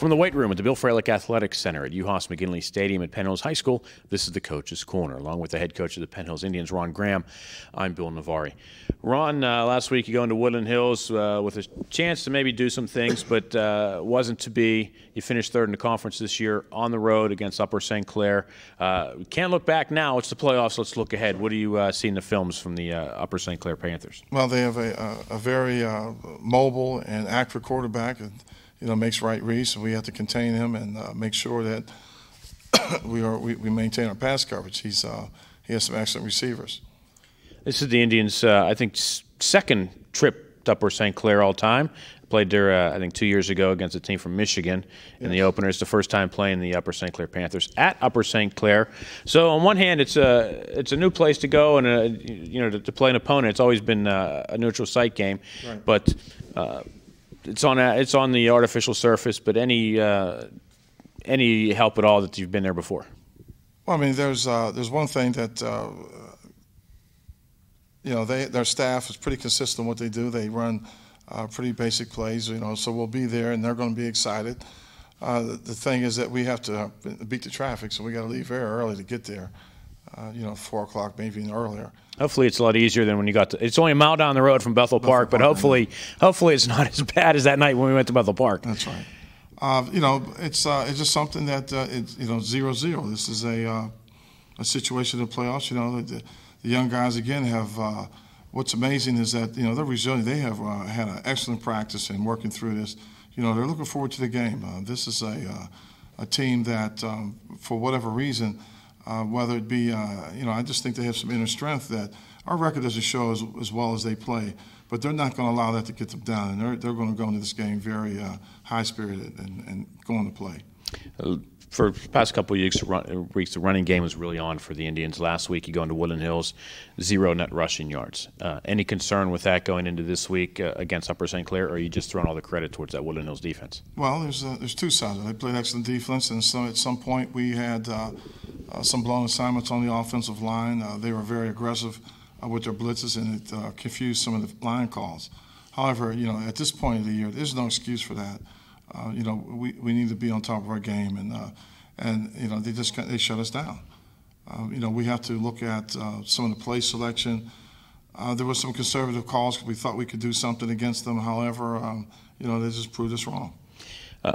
From the weight room at the Bill Freilich Athletic Center at UHAS McGinley Stadium at Penn Hills High School, this is the Coach's Corner. Along with the head coach of the Penn Hills Indians, Ron Graham, I'm Bill Navari. Ron, last week you go into Woodland Hills with a chance to maybe do some things, but wasn't to be. You finished third in the conference this year on the road against Upper St Clair. Can't look back now. It's the playoffs. Let's look ahead. What do you see in the films from the Upper St Clair Panthers? Well, they have a very mobile and accurate quarterback. Makes right reads, so we have to contain him and make sure that we maintain our pass coverage. He has some excellent receivers. This is the Indians' I think second trip to Upper St. Clair all time. Played there I think 2 years ago against a team from Michigan in the opener. It's the first time playing the Upper St. Clair Panthers at Upper St. Clair. So on one hand, it's a new place to go and to play an opponent. It's always been a neutral site game, right. But. It's on the artificial surface, but any help at all that you've been there before? Well, I mean, there's one thing that their staff is pretty consistent in what they do. They run pretty basic plays, so we'll be there and they're going to be excited. The thing is that we have to beat the traffic, so we got to leave very early to get there. 4 o'clock, maybe even earlier. Hopefully it's a lot easier than when you got to – it's only a mile down the road from Bethel Park, but hopefully it's not as bad as that night when we went to Bethel Park. That's right. It's just something that, 0-0. This is a situation in the playoffs. The young guys, again, have what's amazing is that, they're resilient. They have had an excellent practice in working through this. They're looking forward to the game. This is a team that, for whatever reason – whether it be, I just think they have some inner strength that our record doesn't show as well as they play, but they're not going to allow that to get them down, and they're going to go into this game very high-spirited and going to play. For the past couple of weeks, the running game was really on for the Indians. Last week, you go into Woodland Hills, 0 net rushing yards. Any concern with that going into this week against Upper St. Clair, or are you just throwing all the credit towards that Woodland Hills defense? Well, there's two sides. They played excellent defense, and so at some point we had some blown assignments on the offensive line. They were very aggressive with their blitzes, and it confused some of the line calls. However, at this point of the year, there's no excuse for that. We need to be on top of our game, and they shut us down. We have to look at some of the play selection. There were some conservative calls because we thought we could do something against them. However, they just proved us wrong.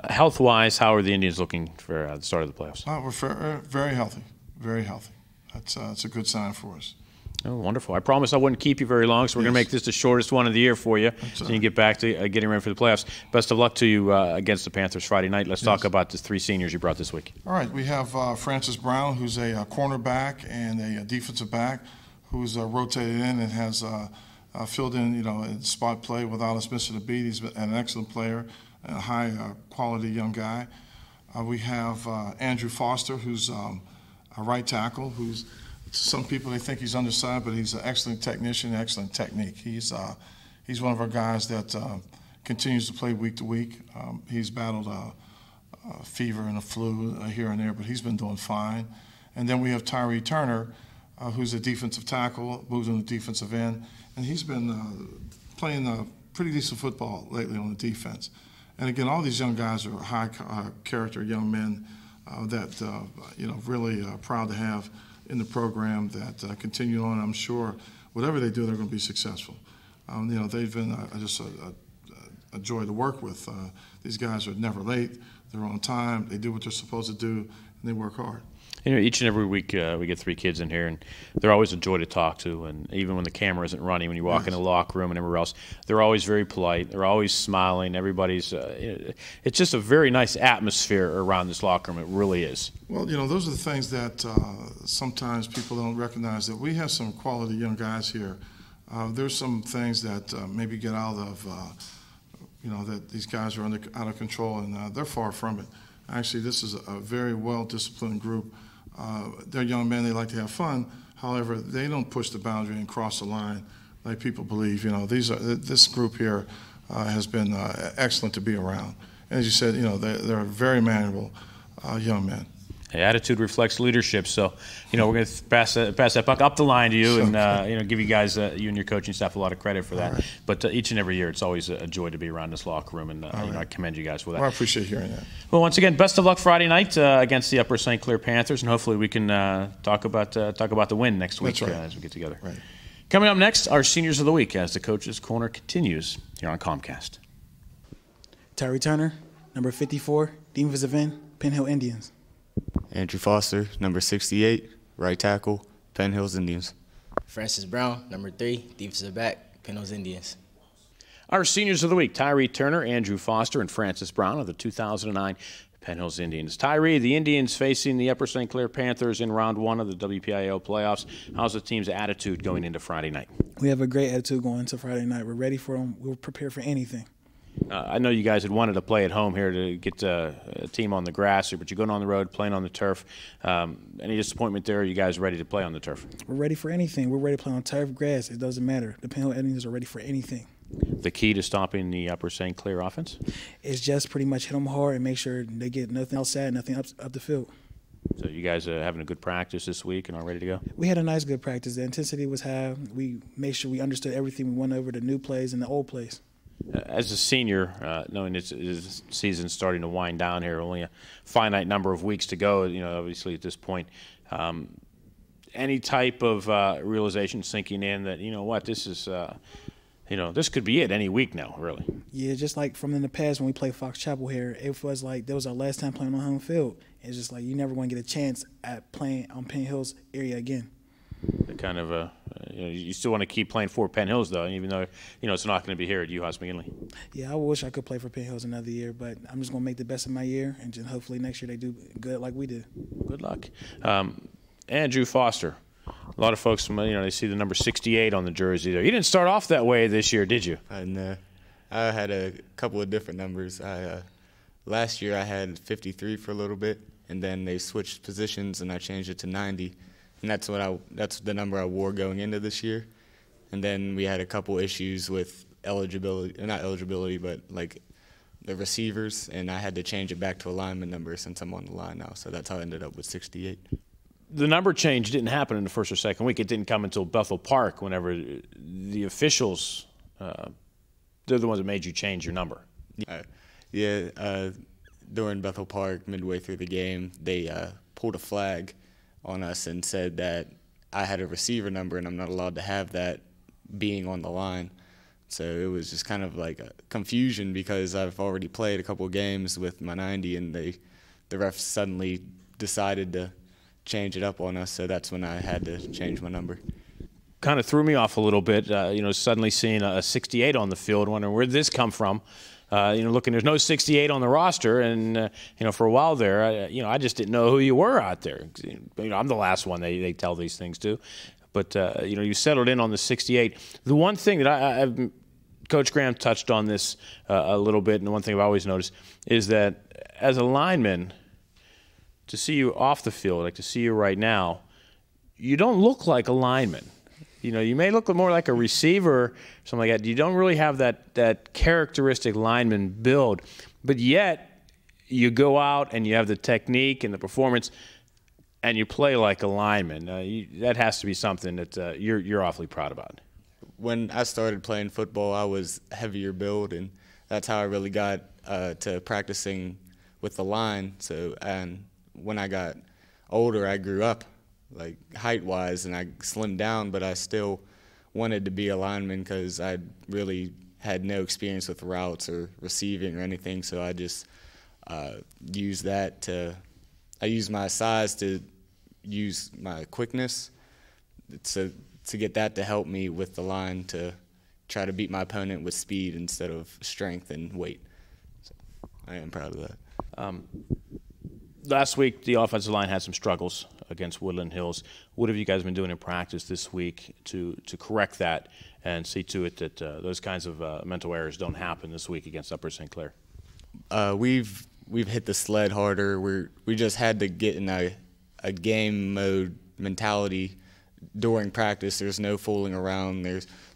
Health-wise, how are the Indians looking for the start of the playoffs? We're very healthy, very healthy. That's a good sign for us. Oh, wonderful. I promised I wouldn't keep you very long, so we're going to make this the shortest one of the year for you so you can get back to getting ready for the playoffs. Best of luck to you against the Panthers Friday night. Let's talk about the 3 seniors you brought this week. All right. We have Francis Brown, who's a cornerback and a defensive back, who's rotated in and has filled in, in spot play without us missing a beat. He's an excellent player and a high-quality young guy. We have Andrew Foster, who's a right tackle, who's some people, they think he's undersized, but he's an excellent technician, excellent technique. He's one of our guys that continues to play week to week. He's battled a fever and a flu here and there, but he's been doing fine. And then we have Tyree Turner, who's a defensive tackle, moves on the defensive end, and he's been playing pretty decent football lately on the defense. And again, all these young guys are high character young men that really proud to have in the program that continue on. I'm sure whatever they do, they're going to be successful. They've been just a joy to work with. These guys are never late. They're on time. They do what they're supposed to do, and they work hard. Each and every week we get 3 kids in here, and they're always a joy to talk to. And even when the camera isn't running, when you walk in the locker room and everywhere else, they're always very polite. They're always smiling. Everybody's it's just a very nice atmosphere around this locker room. It really is. Well, those are the things that sometimes people don't recognize, that we have some quality young guys here. There's some things that maybe get out of, that these guys are out of control, and they're far from it. Actually, this is a very well-disciplined group. They're young men. They like to have fun. However, they don't push the boundary and cross the line like people believe. This group here has been excellent to be around. And as you said, they're very manageable young men. Hey, attitude reflects leadership, so we're going to pass that puck up the line to you, and give you guys, you and your coaching staff, a lot of credit for that. Right. But each and every year, it's always a joy to be around this locker room, and I commend you guys for that. Well, I appreciate hearing that. Well, once again, best of luck Friday night against the Upper St. Clair Panthers, and hopefully we can talk about the win next week as we get together. Right. Coming up next, our Seniors of the Week as the Coach's Corner continues here on Comcast. Tyree Turner, number 54, defensive end, Penn Hills Indians. Andrew Foster, number 68, right tackle, Penn Hills Indians. Francis Brown, number 3, defensive back, Penn Hills Indians. Our Seniors of the Week, Tyree Turner, Andrew Foster, and Francis Brown of the 2009 Penn Hills Indians. Tyree, the Indians facing the Upper St. Clair Panthers in round 1 of the WPIAL playoffs. How's the team's attitude going into Friday night? We have a great attitude going into Friday night. We're ready for them. We're prepared for anything. I know you guys had wanted to play at home here to get a team on the grass, but you're going on the road, playing on the turf. Any disappointment there? Are you guys ready to play on the turf? We're ready for anything. We're ready to play on turf, grass. It doesn't matter. The Penn Hills Indians are ready for anything. The key to stopping the Upper St. Clair offense? It's just pretty much hit them hard and make sure they get nothing outside, nothing up the field. So you guys are having a good practice this week and all ready to go? We had a nice, good practice. The intensity was high. We made sure we understood everything. We went over the new plays and the old plays. As a senior, knowing this season's starting to wind down here, only a finite number of weeks to go, obviously at this point, any type of realization sinking in that, this is, this could be it any week now, really. Yeah, just like from in the past when we played Fox Chapel here, it was like that was our last time playing on home field. It's just like you're never going to get a chance at playing on Penn Hills area again. Kind of you still want to keep playing for Penn Hills, though, even though, it's not going to be here at UHAS McGinley. Yeah, I wish I could play for Penn Hills another year, but I'm just going to make the best of my year, and just hopefully next year they do good like we did. Good luck. Andrew Foster. A lot of folks, they see the number 68 on the jersey there. You didn't start off that way this year, did you? No. I had a couple of different numbers. Last year I had 53 for a little bit, and then they switched positions, and I changed it to 90. And that's the number I wore going into this year. And then we had a couple issues with not eligibility, but like the receivers, and I had to change it back to a lineman number since I'm on the line now. So that's how I ended up with 68. The number change didn't happen in the first or second week. It didn't come until Bethel Park whenever the officials, they're the ones that made you change your number. During Bethel Park, midway through the game, they pulled a flag on us and said that I had a receiver number and I'm not allowed to have that being on the line. So it was just kind of like a confusion because I've already played a couple of games with my 90 and the refs suddenly decided to change it up on us, so that's when I had to change my number. Kind of threw me off a little bit, suddenly seeing a 68 on the field, wondering where did this come from. Looking, there's no 68 on the roster, and for a while there, I just didn't know who you were out there. I'm the last one they tell these things to, but you settled in on the 68. The one thing that I've Coach Graham touched on this a little bit, and the one thing I've always noticed is that as a lineman, to see you off the field, like to see you right now, you don't look like a lineman. You may look more like a receiver or something like that. You don't really have that characteristic lineman build, but yet you go out and you have the technique and the performance, and you play like a lineman. That has to be something that you're awfully proud about. When I started playing football, I was heavier build, and that's how I really got to practicing with the line. And when I got older, I grew up, like height-wise, and I slimmed down, but I still wanted to be a lineman because I really had no experience with routes or receiving or anything, so I just used I used my size to use my quickness to get that to help me with the line to try to beat my opponent with speed instead of strength and weight. So I am proud of that. Last week, the offensive line had some struggles against Woodland Hills. What have you guys been doing in practice this week to correct that and see to it that those kinds of mental errors don't happen this week against Upper St. Clair? We've hit the sled harder. We just had to get in a game mode mentality during practice. There's no fooling around.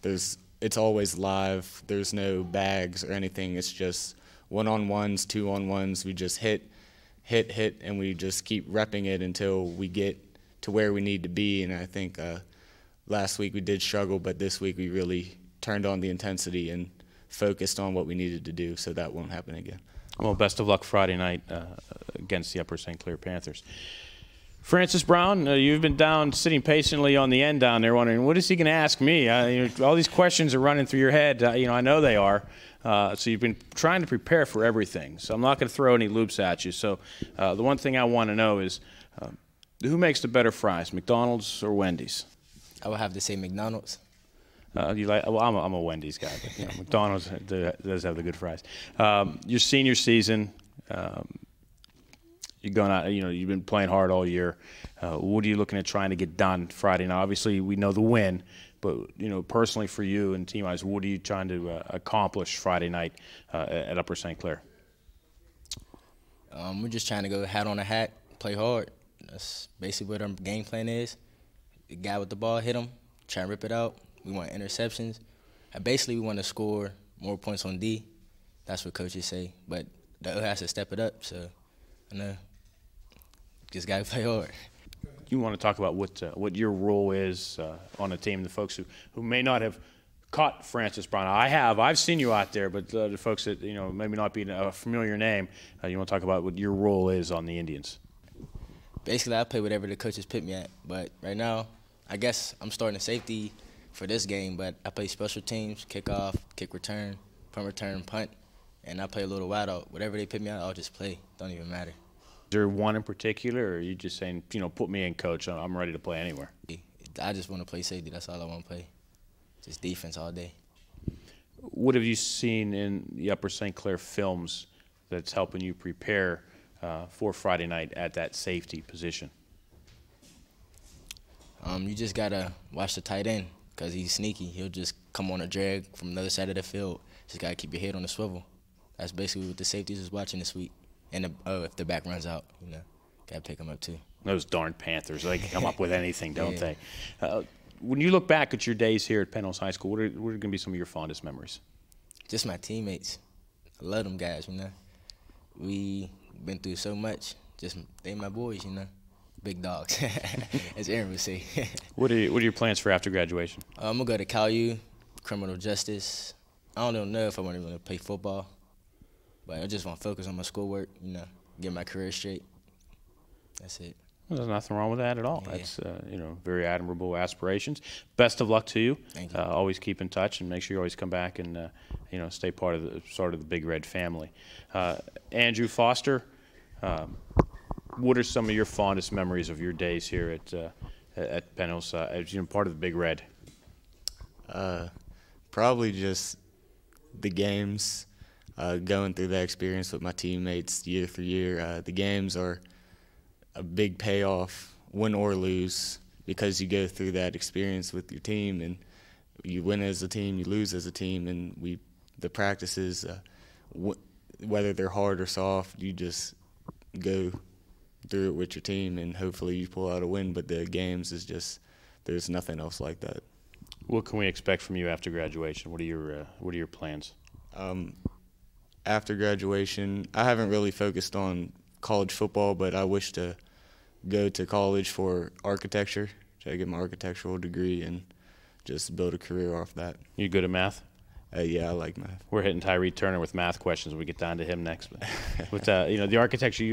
It's always live. There's no bags or anything. It's just one-on-ones, two-on-ones. We just hit hit, and we just keep repping it until we get to where we need to be. And I think last week we did struggle, but this week we really turned on the intensity and focused on what we needed to do, so that won't happen again. Well, best of luck Friday night against the Upper St. Clair Panthers. Francis Brown, you've been down sitting patiently on the end down there wondering, what is he going to ask me? All these questions are running through your head. I know they are. So you've been trying to prepare for everything. So I'm not going to throw any loops at you. So the one thing I want to know is, who makes the better fries, McDonald's or Wendy's? I would have to say McDonald's. Well, I'm a Wendy's guy, but McDonald's does have the good fries. Your senior season, you're going out. You've been playing hard all year. What are you looking at trying to get done Friday night? Obviously, we know the win, but personally for you and team-wise, what are you trying to accomplish Friday night at Upper St. Clair? We're just trying to go hat on a hat, play hard. That's basically what our game plan is. The guy with the ball, hit him, try and rip it out. We want interceptions. Basically, we want to score more points on D. That's what coaches say. But the O has to step it up. So, I know, just got to play hard. You want to talk about what your role is on the team, the folks who may not have caught Francis Brown. I've seen you out there, but the folks that maybe not be a familiar name, you want to talk about what your role is on the Indians. Basically, I play whatever the coaches put me at. But right now, I guess I'm starting a safety for this game, but I play special teams, kickoff, kick return, punt return, punt, and I play a little wide out. Whatever they put me out, I'll just play. Don't even matter. Is there one in particular, or are you just saying, put me in, coach, I'm ready to play anywhere? I just want to play safety. That's all I want to play. Just defense all day. What have you seen in the Upper St. Clair films that's helping you prepare for Friday night at that safety position? You just got to watch the tight end because he's sneaky. He'll just come on a drag from the other side of the field. Just got to keep your head on the swivel. That's basically what the safeties is watching this week. And if the back runs out, got to pick him up too. Those darn Panthers, they can come up with anything, don't they? When you look back at your days here at Penn Hills High School, what are going to be some of your fondest memories? Just my teammates. I love them guys, We been through so much. Just they my boys, Big dogs, as Aaron would say. What are your plans for after graduation? I'm going to go to Cal U, criminal justice. I don't know if I want to play football, but I just want to focus on my schoolwork, get my career straight. That's it. Well, there's nothing wrong with that at all. Yeah. That's very admirable aspirations. Best of luck to you. Thank you. Always keep in touch and make sure you always come back and stay part of the Big Red family. Andrew Foster, what are some of your fondest memories of your days here at Penn Hills as part of the Big Red? Probably just the games, going through that experience with my teammates year for year. The games are a big payoff, win or lose, because you go through that experience with your team, and you win as a team, you lose as a team, and the practices, whether they're hard or soft, you just go through it with your team, and hopefully you pull out a win. But the games is just, there's nothing else like that. What can we expect from you after graduation? What are your plans? After graduation, I haven't really focused on college football, but I wish to go to college for architecture, try to get my architectural degree and just build a career off that. You good at math? Yeah, I like math. We're hitting Tyree Turner with math questions when we get down to him next. But the architecture,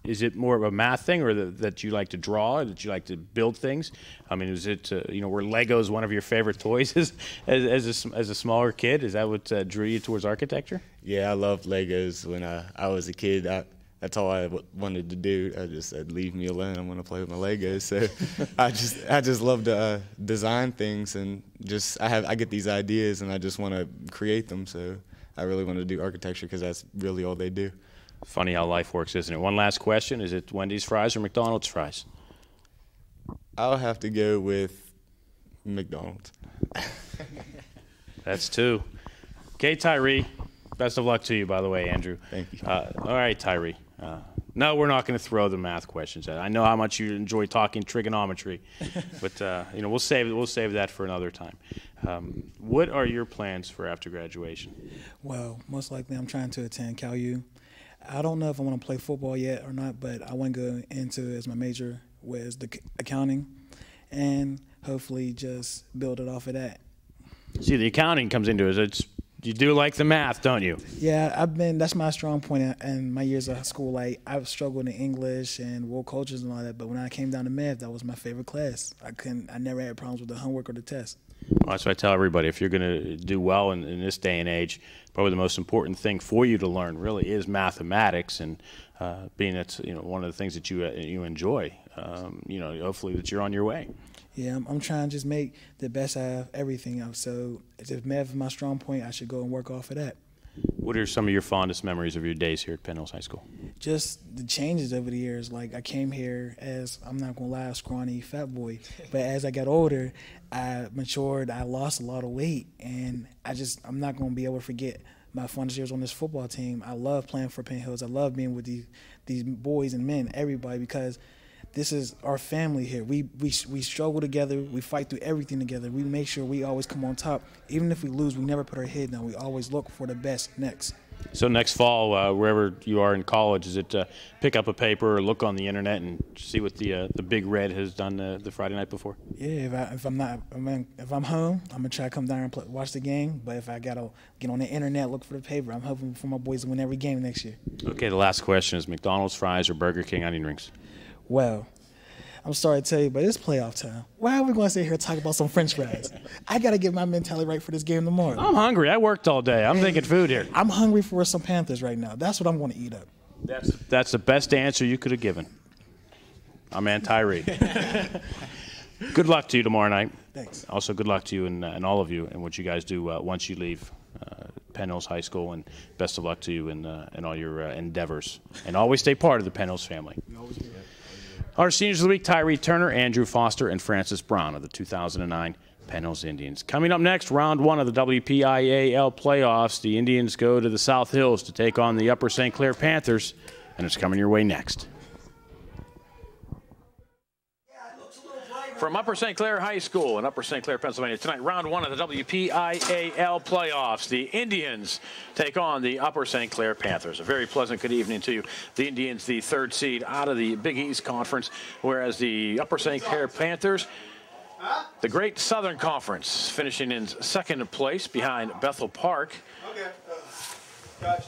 is it more of a math thing, or that you like to draw, or that you like to build things? Is it were Legos one of your favorite toys as a smaller kid? Is that what drew you towards architecture? Yeah, I loved Legos when I was a kid. That's all I wanted to do. I just said, leave me alone. I want to play with my Legos. So I just love to design things, and I get these ideas and I just want to create them. So I really want to do architecture because that's really all they do. Funny how life works, isn't it? One last question: is it Wendy's fries or McDonald's fries? I'll have to go with McDonald's. That's two. Okay, Tyree. Best of luck to you, by the way, Andrew. Thank you. All right, Tyree. No, we're not going to throw the math questions at. I know how much you enjoy talking trigonometry, but we'll save that for another time. What are your plans for after graduation? Well, most likely I'm trying to attend Cal U. I don't know if I want to play football yet or not, but I want to go into as my major was the accounting, and hopefully just build it off of that. See, the accounting comes into it. You do like the math, don't you? Yeah, that's my strong point in my years of school. Like, I've struggled in English and world cultures and all that, but when I came down to math, that was my favorite class. I never had problems with the homework or the test. Well, that's what I tell everybody. If you're going to do well in this day and age, probably the most important thing for you to learn really is mathematics, and being that's one of the things that you enjoy. Hopefully that you're on your way. Yeah, I'm trying to just make the best out of everything else. So if math is my strong point, I should go and work off of that. What are some of your fondest memories of your days here at Penn Hills High School? Just the changes over the years. Like, I came here as, I'm not going to lie, a scrawny fat boy. But as I got older, I matured, I lost a lot of weight. And I'm not going to be able to forget my fondest years on this football team. I love playing for Penn Hills. I love being with these boys and men, everybody, because this is our family here. We struggle together. We fight through everything together. We make sure we always come on top. Even if we lose, we never put our head down. We always look for the best next. So next fall, wherever you are in college, is it pick up a paper or look on the internet and see what the Big Red has done the Friday night before? Yeah, if I'm home, I'm gonna try to come down and watch the game. But if I gotta get on the internet, look for the paper, I'm hoping for my boys to win every game next year. Okay, the last question is McDonald's fries or Burger King onion rings? Well, I'm sorry to tell you, but it's playoff time. Why are we going to sit here and talk about some French fries? I got to get my mentality right for this game tomorrow. I'm hungry. I worked all day. I'm thinking food here. I'm hungry for some Panthers right now. That's what I'm going to eat up. That's the best answer you could have given. I'm anti-Reed. Good luck to you tomorrow night. Thanks. Also, good luck to you and all of you and what you guys do once you leave Penn Hills High School, and best of luck to you in all your endeavors. And always stay part of the Penn Hills family. We always do that. Our seniors of the week: Tyree Turner, Andrew Foster, and Francis Brown of the 2009 Penn Hills Indians. Coming up next, round one of the WPIAL playoffs. The Indians go to the South Hills to take on the Upper St. Clair Panthers, and it's coming your way next. From Upper St. Clair High School in Upper St. Clair, Pennsylvania, tonight, round one of the WPIAL playoffs. The Indians take on the Upper St. Clair Panthers. A very pleasant good evening to you. The Indians, the third seed out of the Big East Conference, whereas the Upper St. Clair Panthers, the Great Southern Conference, finishing in second place behind Bethel Park. Okay. Gotcha.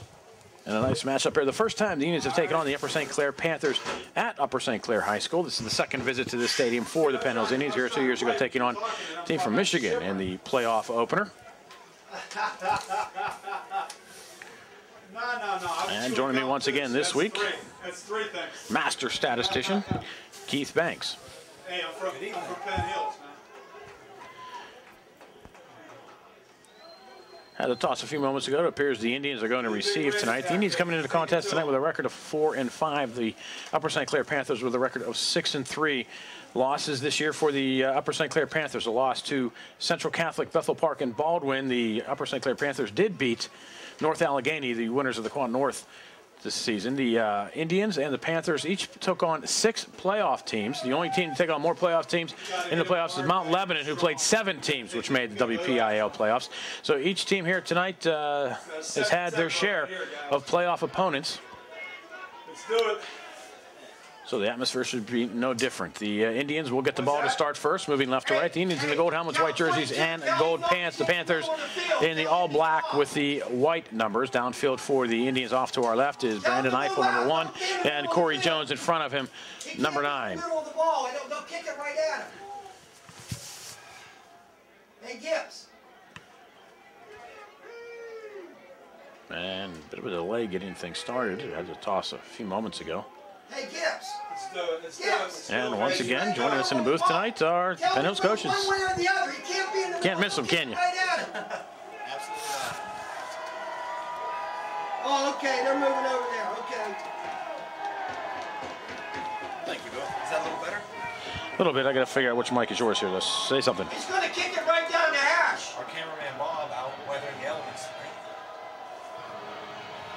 And a nice matchup here. The first time the Indians have taken on the Upper St. Clair Panthers at Upper St. Clair High School. This is the second visit to this stadium for the Penn Hills Indians. Here 2 years ago, taking on a team from Michigan in the playoff opener. And joining me once again this week, That's three things. master statistician Keith Banks. Hey, I'm from Penn Hills, man. Had a toss a few moments ago. It appears the Indians are going to receive tonight. The Indians coming into the contest tonight with a record of 4-5. The Upper St. Clair Panthers with a record of 6-3. Losses this year for the Upper St. Clair Panthers. A loss to Central Catholic, Bethel Park, and Baldwin. The Upper St. Clair Panthers did beat North Allegheny, the winners of the Quad North this season. The Indians and the Panthers each took on 6 playoff teams. The only team to take on more playoff teams in the playoffs is Mount Lebanon, who played 7 teams, which made the WPIAL playoffs. So each team here tonight has had their share of playoff opponents. Let's do it. So the atmosphere should be no different. The Indians will get the ball to start first, moving left to right. The Indians in the gold helmets, white jerseys, and gold pants. The Panthers in the all black with the white numbers. Downfield for the Indians off to our left is Brandon Eiffel, number 1, and Corey Jones in front of him, number 9. Middle of the ball. They'll kick it right at him. Hey, Gibbs. And a bit of a delay getting things started. Had to toss a few moments ago. Hey, Gibbs. Let's do it. Let's do it. Let's do it. And once again, joining us in the booth tonight are Penn Hills coaches. One way or the other. He can't be in the Can't middle. miss him, can you? Right at him. Absolutely not. Oh, okay. They're moving over there. Okay. Thank you, Bill. Is that a little better? A little bit. I got to figure out which mic is yours here. Let's say something. He's going to kick it right down the hash. Our cameraman Bob out weathering the elements.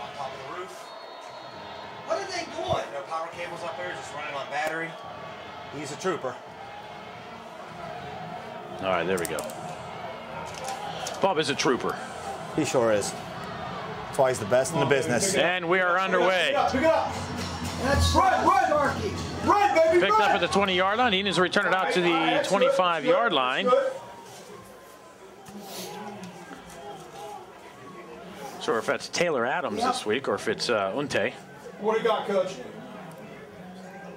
On top of the roof. What are they doing? No power cables up there, just running on battery. He's a trooper. All right, there we go. Bob is a trooper. He sure is. That's why he's the best in the business. And we are underway. That's right, Marky. Run, baby, Picked up at the 20-yard line. Indians return it out to the 25-yard line. So if that's Taylor Adams this week or if it's Unte. What do you got, Coach?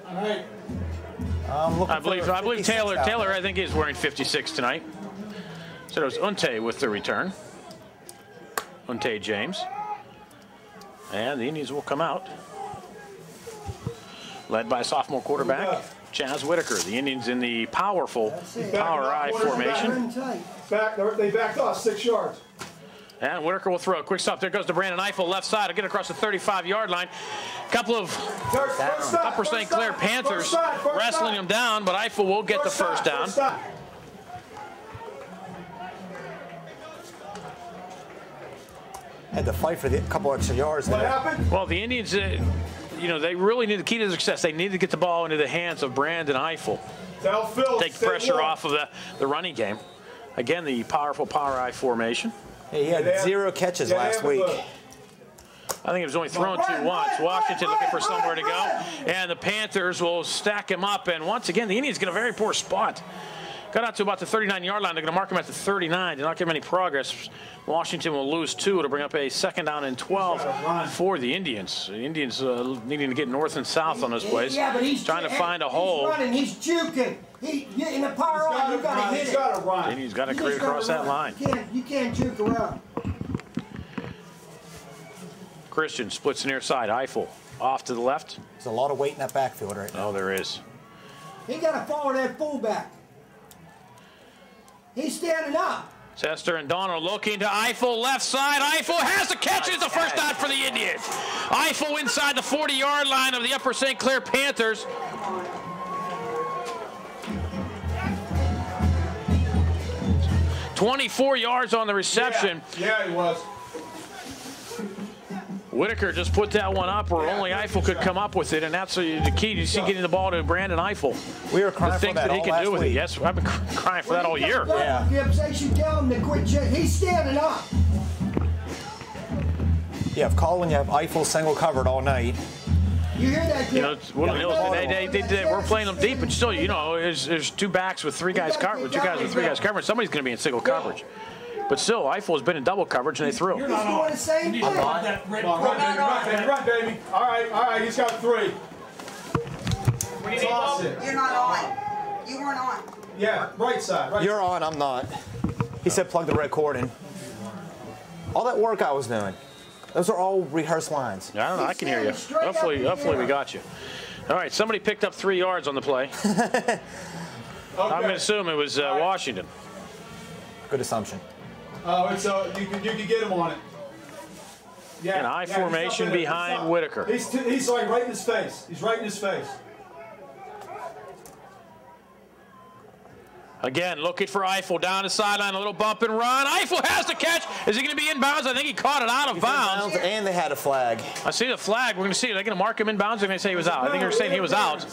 All right. I believe Taylor, I think, is wearing 56 tonight. So it was Unte with the return. Unte James. And the Indians will come out. Led by sophomore quarterback, Chaz Whitaker. The Indians in the powerful power I formation. They backed off 6 yards. And Whitaker will throw. Quick stop. There goes to Brandon Eiffel, left side. I'll get across the 35-yard line. A couple of Upper St. Clair Panthers wrestling him down, but Eiffel will get the first down. Had to fight for the couple extra yards there. What happened? Well, the Indians, they really need the key to success. They need to get the ball into the hands of Brandon Eiffel. Tell Phil. Take pressure off of the running game. Again, the powerful power I formation. Hey, he had 0 catches last week. I think it was only thrown to once. Washington looking for somewhere to go. And the Panthers will stack him up. And once again, the Indians get a very poor spot. Got out to about the 39-yard line. They're going to mark him at the 39. Did not give him any progress. Washington will lose 2 to bring up a 2nd down and 12 for the Indians. The Indians needing to get north and south on this place. Yeah, but he's trying to find a hole. He's running. He's juking. In the power line, you got to hit it. The Indians got to create across that line. You can't juke around. Christian splits near side. Eiffel off to the left. There's a lot of weight in that backfield right now. Oh, there is. He got to follow that fullback. He's standing up. Chester and Donald looking to Eiffel, left side. Eiffel has the catch. It's a first down for the Indians. Eiffel inside the 40-yard line of the Upper St. Clair Panthers. $24 yards on the reception. Yeah, he was. Whitaker just put that one up where only Eiffel could come up with it, and that's the key to see getting the ball to Brandon Eiffel. We were crying the things for that he can do with it. Yes, I've been crying for that all year. Yeah. They should tell him to quit. He's standing up. You have Colin, you have Eiffel single covered all night. You hear that? Woodland Hills, we're playing them deep, and still, there's 2 backs with 3 guys covered, 2 guys with 3 guys covered. Somebody's going to be in single coverage. But still, Eiffel has been in double coverage, and they threw. You're not doing the same thing. Come on, run, baby. All right, he's got 3. Toss it. You're not on. You weren't on. Yeah, right side. You're on, I'm not. He said plug the red cord in. All that work I was doing, those are all rehearsed lines. I don't know, I can hear you. Hopefully we got you. All right, somebody picked up 3 yards on the play. I'm going to assume it was Washington. Good assumption. Oh, it's you can get him on it. Yeah. An I formation behind Whitaker. He's like right in his face. He's right in his face. Again, looking for Eiffel down the sideline, a little bump and run. Eiffel has the catch. Is he going to be inbounds? I think he caught it out of bounds. And they had a flag. I see the flag. We're going to see. Are they going to mark him inbounds? Or are they going to say he was out? I think they're saying he was out.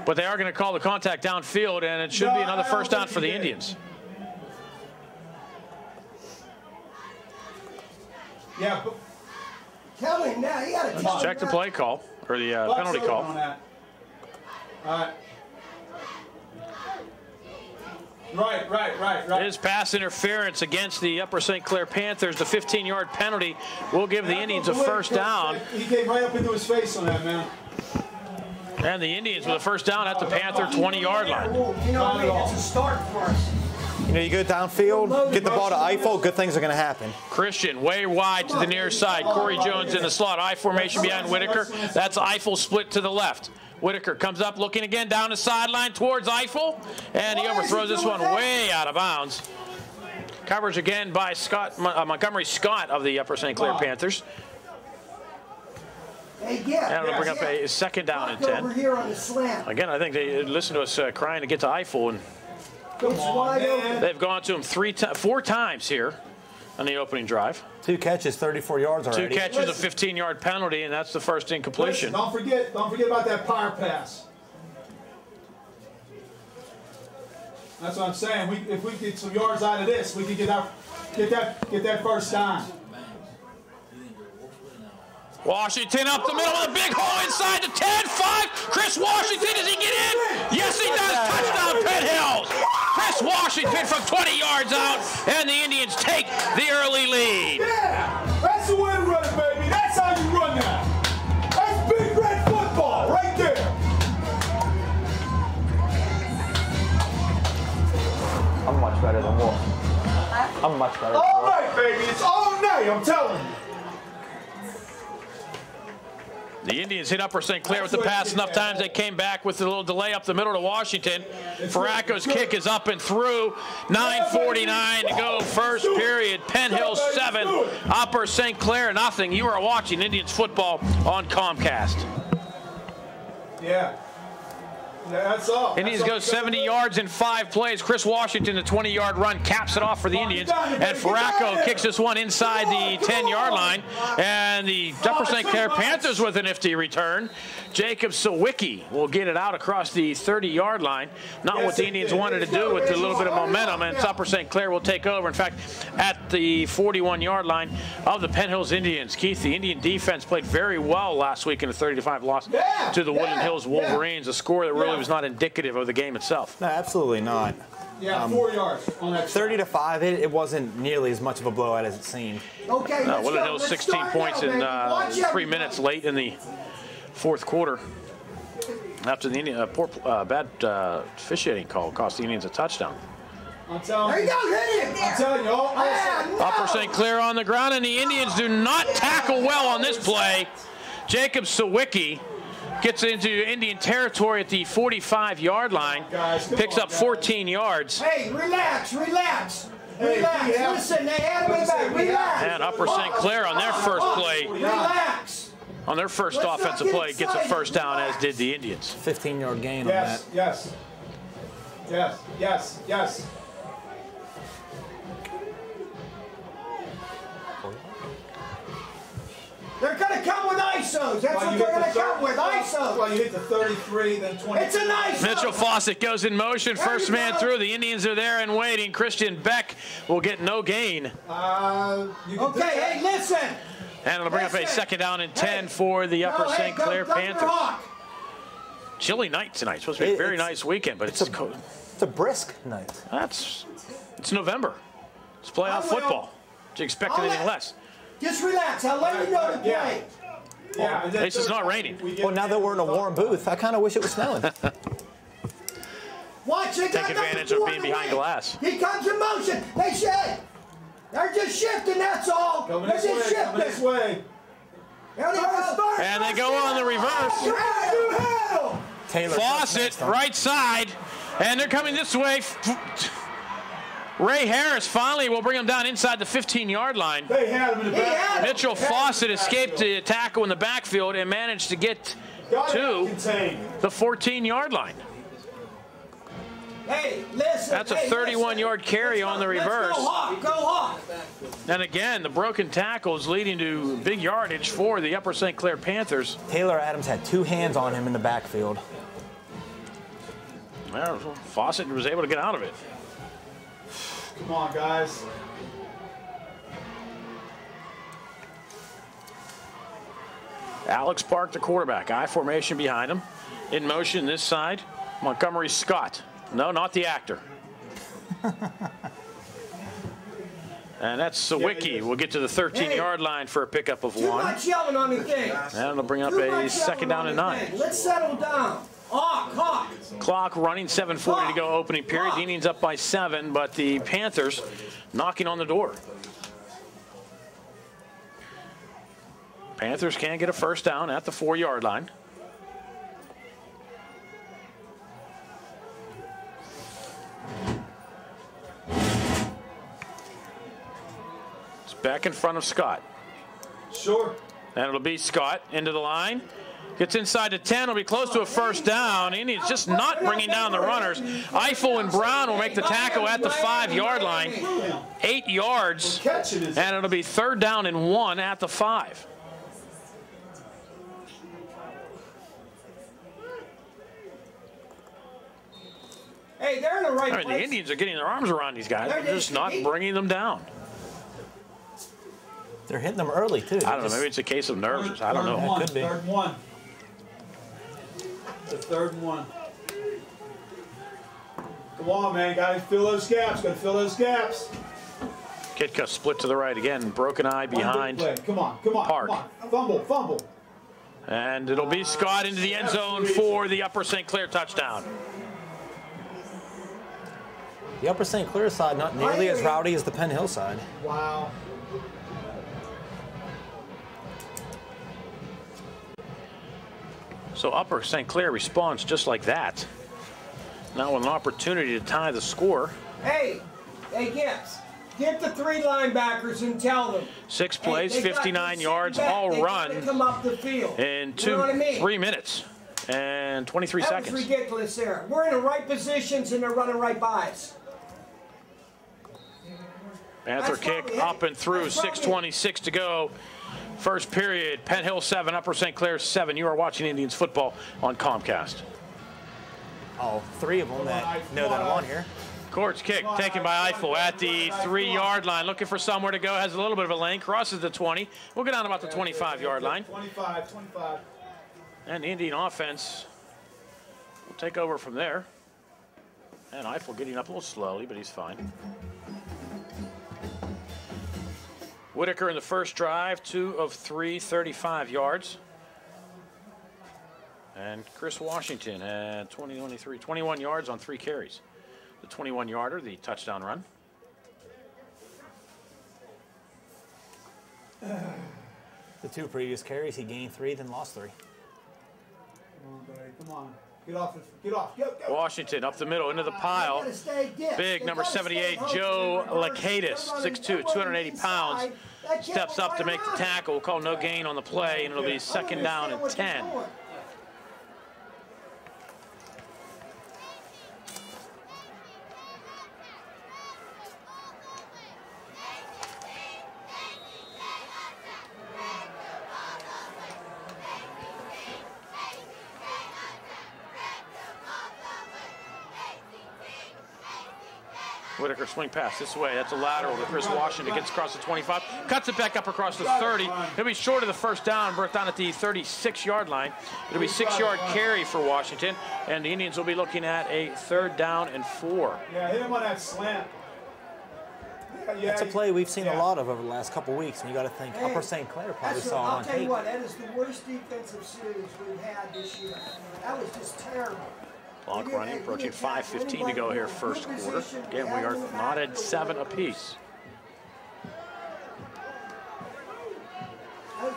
But they are going to call the contact downfield, and it should be another first down for the Indians. Yeah. Tell him now. He got to tell him. Check the play call, or the penalty call. All right. Right. It is pass interference against the Upper St. Clair Panthers. The 15-yard penalty will give the Indians a first down. He came right up into his face on that, man. And the Indians with a first down at the Panther 20-yard line. You know what I mean? It's a start for us. You go downfield, get the ball to Eiffel, good things are going to happen. Christian way wide to the near side. Corey Jones in the slot. I formation behind Whitaker. That's Eiffel split to the left. Whitaker comes up looking again down the sideline towards Eiffel, and he overthrows this one way out of bounds. Coverage again by Montgomery Scott of the Upper St. Clair Panthers. Hey, And it'll bring up a 2nd down and 10. Over here on the slant. Again, I think they listened to us crying to get to Eiffel, and It's wide open. they've gone to him 4 times here on the opening drive. 2 catches, 34 yards already. 2 catches, a 15-yard penalty, and that's the first incompletion. Don't forget about that power pass. That's what I'm saying. If we get some yards out of this, we can get that first down. Washington up the middle with a big hole inside the 10-5. Chris Washington, does he get in? Yes, he does. Touchdown, Penn Hills. Chris Washington from 20 yards out, and the Indians take the early lead. Yeah, that's the way to run it, baby. That's how you run that. That's big red football right there. I'm much better than Wolf. I'm much better. All night, baby. It's all night, I'm telling you. The Indians hit Upper St. Clair with the pass enough times. They came back with a little delay up the middle to Washington. Farraco's kick is up and through. 9:49 to go, first period. Penn Hills 7, Upper St. Clair nothing. You are watching Indians football on Comcast. Yeah. That's all. Indians go 70 yards in 5 plays. Chris Washington, the 20-yard run, caps it off for the Indians. And Farraco kicks this one inside the 10-yard line. And the Upper St. Clair Panthers with a nifty return. Jacob Sawicki will get it out across the 30-yard line. Not what the Indians wanted to do with a little bit of momentum. And Upper St. Clair will take over. In fact, at the 41-yard line of the Penn Hills Indians. Keith, the Indian defense played very well last week in a 30-5 loss to the Woodland Hills Wolverines. A score that really was not indicative of the game itself. No, absolutely not. Yeah, 4 yards on that. 30-5. It wasn't nearly as much of a blowout as it seemed. Okay, Woodland Hills 16 points in 3 minutes late in the fourth quarter. After the Indian bad officiating call cost the Indians a touchdown. I'm telling There you. you go, hit him. I'm telling you. Upper St. Clair on the ground, and the Indians do not tackle well on this play. Jacob Sawicki gets into Indian territory at the 45-yard line, picks up 14 yards. Hey, relax, relax. Relax. Listen, they had him in the back. Relax. And Upper St. Clair on their first play, Relax. on their first offensive play, gets a first down, as did the Indians. 15-yard gain on Yes, that. yes. Yes, yes, yes. They're going to come with ISOs. That's what they're going to come with, ISOs. Well, you hit the 33, then 20. It's an ISO. Mitchell Fawcett goes in motion, first man through. The Indians are there and waiting. Christian Beck will get no gain. Okay, hey, listen. And it'll bring up a second down and 10 for the Upper St. Clair Panthers. Chilly night tonight. Supposed to be a very nice weekend, but it's cold. It's a brisk night. It's November. It's playoff football. Do you expect anything less? Just relax. I'll let you know to play. Yeah, At least it's not raining. Well, now that we're in a warm booth, I kind of wish it was snowing. Watch it. Take advantage of being behind glass. He comes in motion. They should. They're just shifting, that's all. Coming They're this just way, shifting. coming this way. And they go on the reverse. Taylor Fawcett, right side. And they're coming this way. Ray Harris finally will bring him down inside the 15-yard line. They had him in the back. Mitchell Fawcett escaped the tackle in the backfield and managed to get to the 14-yard line. Hey, listen. That's a 31-yard carry on the reverse. Go Hawk. And again, the broken tackles leading to big yardage for the Upper St. Clair Panthers. Taylor Adams had 2 hands on him in the backfield. Well, Fawcett was able to get out of it. Come on, guys. Alex Park, the quarterback. I formation behind him. In motion this side, Montgomery Scott. No, not the actor. And that's Sawicki. We'll get to the 13-yard line for a pickup of 1. Too much yelling on the thing. And it'll bring up a second down and 9. Let's settle down. Hawk. Clock running, 7:40 to go, opening period. The Indians up by 7, but the Panthers knocking on the door. Panthers can get a first down at the 4-yard line. It's back in front of Scott. Sure. And it'll be Scott into the line. Gets inside the 10, will be close to a first down. Indians just not bringing down the runners. Eiffel and Brown will make the tackle at the 5-yard line. 8 yards, and it'll be 3rd down and 1 at the 5. Hey, they're in the right place. The Indians are getting their arms around these guys. They're just not bringing them down. They're hitting them early, too. I don't know. Maybe it's a case of nerves. I don't know. One, could be. third and one. The third and one. Come on, man. Got to fill those gaps. Got to fill those gaps. Kitka split to the right again. Broken eye behind. Come on, come on, Park. come on. Fumble, fumble. And it'll be Scott into the end zone for the Upper St. Clair touchdown. The Upper St. Clair side not nearly as rowdy as the Penn Hills side. Wow. So Upper St. Clair responds just like that. Now with an opportunity to tie the score. Hey, Gibbs, get the 3 linebackers and tell them. 6 plays, Hey, 59 yards, all run come up the field. in You know what I mean? 3 minutes and 23 That seconds. was ridiculous there. We're in the right positions and they're running right by us. Panther That's kick probably- up and through, that's probably- 6:26 to go. First period, Penn Hill 7, Upper St. Clair 7. You are watching Indians football on Comcast. Oh, 3 of them that know that I'm on here. Court's kick taken by Eiffel at the 3-yard line. Looking for somewhere to go. Has a little bit of a lane. Crosses the 20. We'll get down about the 25-yard line. 25. And the Indian offense will take over from there. And Eiffel getting up a little slowly, but he's fine. Whitaker in the first drive, 2 of 3, 35 yards. And Chris Washington had 21 yards on 3 carries. The 21-yarder, the touchdown run. The 2 previous carries, he gained 3, then lost 3. Come on, buddy. Come on. Get off. Go. Washington up the middle into the pile. Big number 78, Joe Lakatis, 6'2", 280 pounds. Steps up to make the tackle. We'll call no gain on the play, and it'll be 2nd down and 10. Whitaker swing pass this way. That's a lateral to Chris Washington. Gets across the 25. Cuts it back up across the 30. He'll be short of the first down. Brought down at the 36-yard line. It'll be 6-yard carry for Washington. And the Indians will be looking at a 3rd down and 4. Yeah, hit him on that slant. That's a play we've seen a lot of over the last couple weeks, and you got to think Upper St. Clair probably saw it on I'll tell you tape. what, that is the worst defensive series we've had this year. That was just terrible. Clock running, approaching 5:15 to go here, first quarter. Again, we are not at 7 apiece.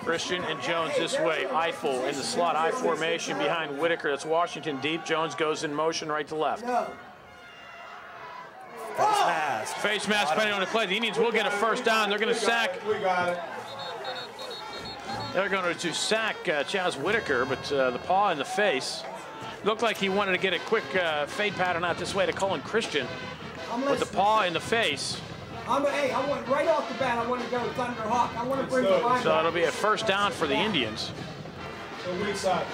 Christian and Jones this way. Eiffel in the slot I formation behind Whitaker. That's Washington deep. Jones goes in motion right to left. Face mask depending on the play. The Indians will get a first down. They're going to sack. We got it. They're going to sack Chaz Whitaker, but the paw in the face. Looked like he wanted to get a quick fade pattern out this way to Colin Christian. With the paw in the face. I want right off the bat, I want to go Thunderhawk. I want to bring the line. So it'll be a first down for the Indians. So weak side.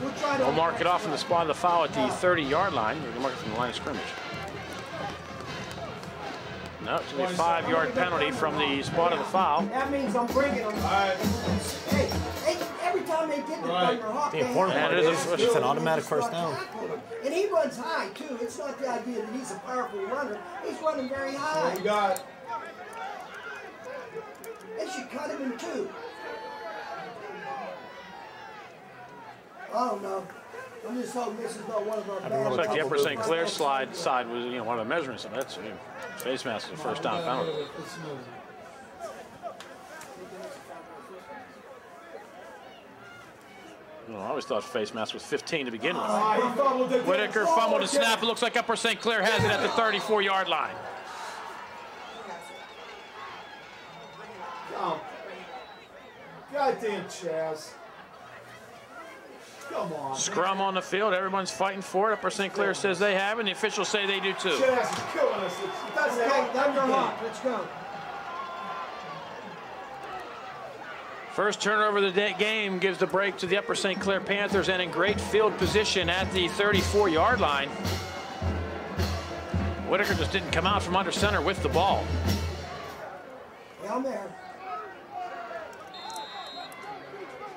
We'll try to. We'll mark it off from the spot of the foul at the 30-yard line. We're going to mark it from the line of scrimmage. No, it's going to be a 5-yard penalty from the spot of the foul. That means I'm bringing them. Hey, every time they get the Thunderhawk, The important part is it's an automatic first down. And he runs high, too. It's not the idea that he's a powerful runner. He's running very high. We got it. They should cut him in 2. Oh, no. I'm just hoping this is not one of our bad. Looks like the Upper St. Clair side was, one of the measuring stuff. That's face mask is the first down penalty. I always thought face mask was 15 to begin with. Whitaker fumbled the snap. It looks like Upper St. Clair has it at the 34-yard line. Goddamn Chaz. Come on. Scrum on the field. Everyone's fighting for it. Upper St. Clair says they have, and the officials say they do too. Chaz is killing us. Thunderhawk, let's go. First turnover of the game gives the break to the Upper St. Clair Panthers, and in great field position at the 34-yard line. Whitaker just didn't come out from under center with the ball. I'm there.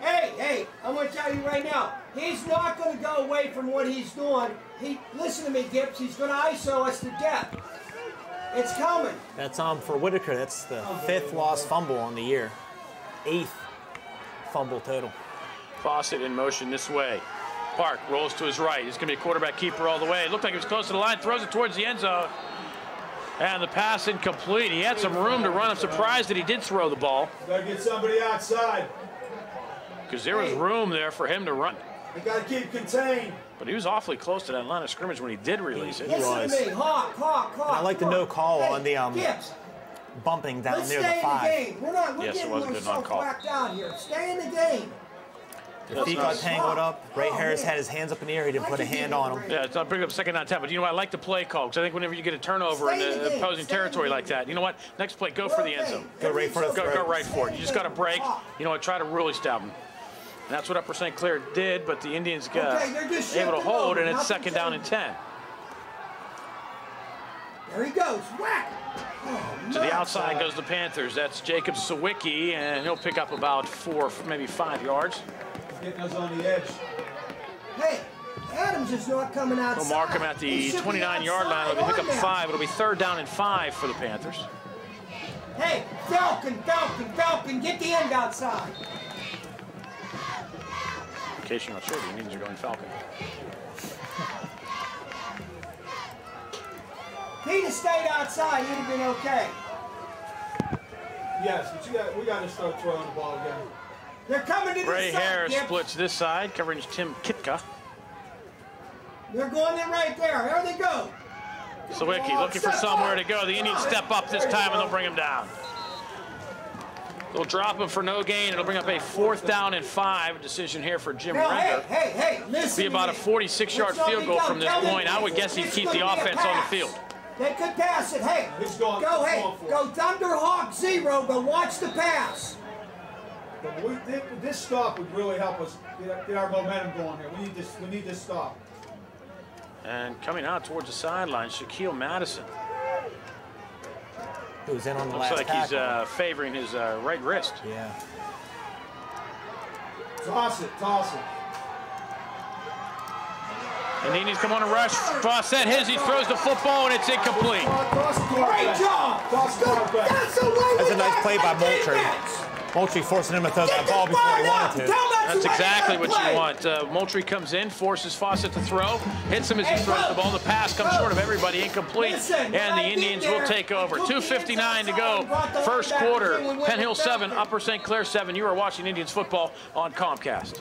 Hey, I'm going to tell you right now, he's not going to go away from what he's doing. Listen to me, Gibbs, he's going to ISO us to death. It's coming. That's for Whitaker. That's the 5th lost fumble on the year. 8th fumble total. Fawcett in motion this way. Park rolls to his right. He's going to be a quarterback keeper all the way. It looked like he was close to the line, throws it towards the end zone. And the pass incomplete. He had some room to run. I'm surprised that he did throw the ball. Got to get somebody outside. Because there was room there for him to run. You got to keep contained. But he was awfully close to that line of scrimmage when he did release it. Listen to me, Hawk. I like the no call on the bumping down Let's near the 5. Stay in the game. We're Yes, it getting was a good ourselves non-call. whacked out here. Stay in the game. The feet got tangled up. Ray Harris had his hands up in the air. He didn't put a hand on him. Yeah, it's not bring up 2nd down 10. But you know what? I like the play call because I think whenever you get a turnover in the opposing territory like that, you know what? Next play, go for the end zone. Go right for the throat. Go right for it. You just got to break. You know what? Try to really stab him. And that's what Upper St. Clair did, but the Indians got able to hold, and it's 2nd down and 10. There he goes. Whack! To the outside goes the Panthers. That's Jacob Sawicki, and he'll pick up about 4, maybe 5 yards. Getting us on the edge. Hey, Adams is not coming outside. We'll mark him at the 29-yard line. It'll pick up 5. It'll be 3rd down and 5 for the Panthers. Hey, Falcon, get the end outside. In case you're not sure, the Indians are going Falcon. If he'd have stayed outside, he'd have been okay. Yes, but we got to start throwing the ball again. They're coming to Ray this side. Harris Gibbs. splits this side, covering Tim Kitka. They're going in right there. There they go. Sawicki looking for somewhere to go. The Indians step up this time, and they'll bring him down. They'll drop him for no gain. It'll bring up a 4th down and 5 decision here for Jim Now, Renker. hey, listen. Be about a 46-yard field goal from this point. I would guess he'd keep the offense on the field. They could pass it. Hey, go Thunderhawk 0, but watch the pass. This stop would really help us get our momentum going here. We need this stop. And coming out towards the sideline, Shaquille Madison. Who's in on the Looks last like tackle. he's favoring his right wrist. Yeah. Toss it. And the Indians come on a rush. Fawcett his. He throws the football, and it's incomplete. Great job. That's a nice play by Moultrie. Moultrie forcing him to throw that ball before he wanted to. That's exactly what you want. Moultrie comes in, forces Fawcett to throw, hits him as he throws the ball. The pass comes short of everybody, incomplete, and the Indians will take over. 2:59 to go, first quarter. Penn Hills 7, Upper St. Clair 7. You are watching Indians football on Comcast.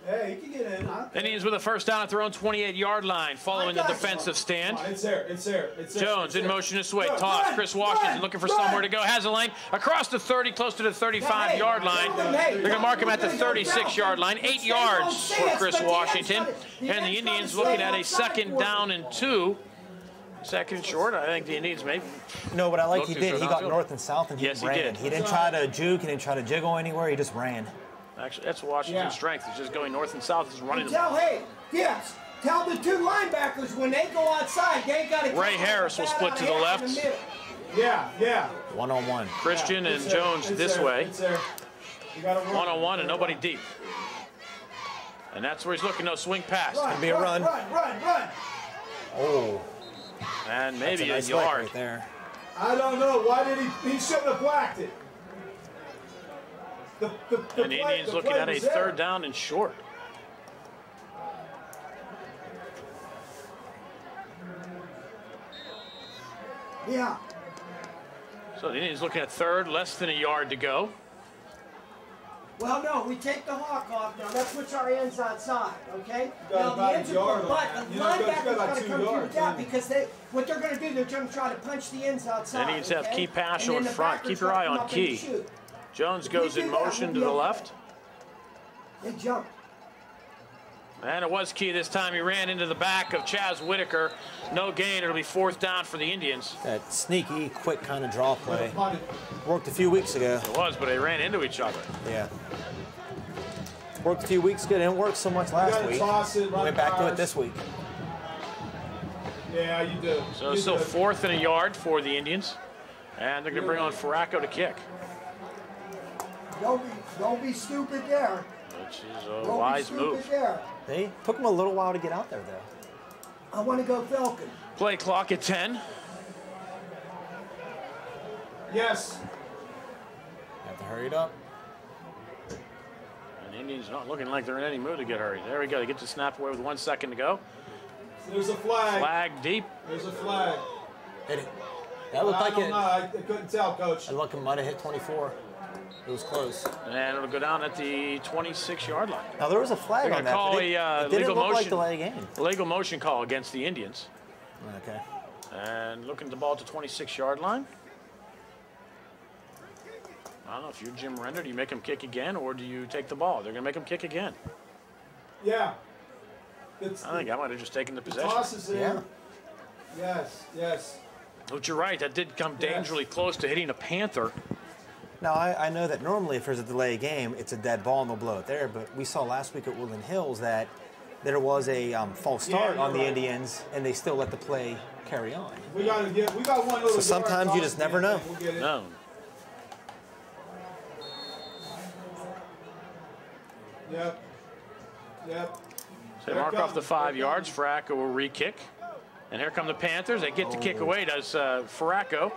Hey, you can get in. Indians with a 1st down at their own 28-yard line, following the defensive stand. It's there. Jones in motion this way. Toss. Chris Washington looking for somewhere to go. Has a lane across the 30, close to the 35-yard line. They're going to mark him at the 36-yard line. 8 yards for Chris Washington. And the Indians looking at a 2nd down and 2. 2nd short. I think the Indians maybe. No, what I like he did, he got north and south and he Yes, he ran. did. He didn't try to juke, he didn't try to jiggle anywhere, he just ran. Actually, that's Washington's strength. It's just going north and south. Just running. Tell the 2 linebackers when they go outside, they got to. Ray Harris will split to the left. Yeah. 1-on-1. Christian and Jones this way. 1-on-1 and nobody deep. And that's where he's looking. No swing pass. Gonna be a run. Run. Oh. And maybe a nice yard right there. I don't know. Why did he shouldn't have whacked it. And the Indians looking at a 3rd down and short. Yeah. So the Indians looking at 3rd, less than a yard to go. Well, no, we take the hawk off now. That puts our ends outside, okay? Got Now about the ends a yard are, but on the it. You know, you got linebackers about got to 2 come through the yards, gap yeah. because what they're going to do, they're going to try to punch the ends outside. They need to have okay? Key Paschal And in then the front. backers Keep your gotta eye come on up and Key. shoot. Jones If we goes do in that, motion we'll to be the okay. left. They jump. And it was Key this time. He ran into the back of Chaz Whitaker. No gain. It'll be 4th down for the Indians. That sneaky, quick kind of draw play. Worked a few weeks ago. It was, but they ran into each other. Yeah. Worked a few weeks ago. Didn't work so much last week. Toss it, Went back to it this week. Yeah, you do. So you still do. 4th and a yard for the Indians. And they're going to bring on Farraco to kick. Don't be stupid there. Which is a wise move. There. They took them a little while to get out there, though. I want to go Falcon. Play clock at 10. Yes. Have to hurry it up. And the Indians not looking like they're in any mood to get hurried. There we go. They get the snap away with 1 second to go. There's a flag. Flag deep. There's a flag. Hit it. That looked like it. I couldn't tell, Coach. It looked like it might have hit 24. It was close. And it'll go down at the 26-yard line. Now, there was a flag They're on going that. to call it legal didn't look motion. like delay game. Legal motion call against the Indians. Okay. And looking at the ball at the 26-yard line. I don't know if you're Jim Render, do you make him kick again or do you take the ball? They're going to make him kick again. Yeah. I think I might have just taken the possession. Toss is in. Yeah. Yes, yes. But you're right, that did come dangerously close to hitting a Panther. Now, I know that normally if there's a delay game, it's a dead ball and they'll blow it there, but we saw last week at Woodland Hills that there was a false start on the Indians, and they still let the play carry on. We got one little. So sometimes you just never know. We'll get it. No. Yep. Yep. So they mark off the 5 yards. Farraco will re-kick. And here come the Panthers. They get the kick away, does Farraco.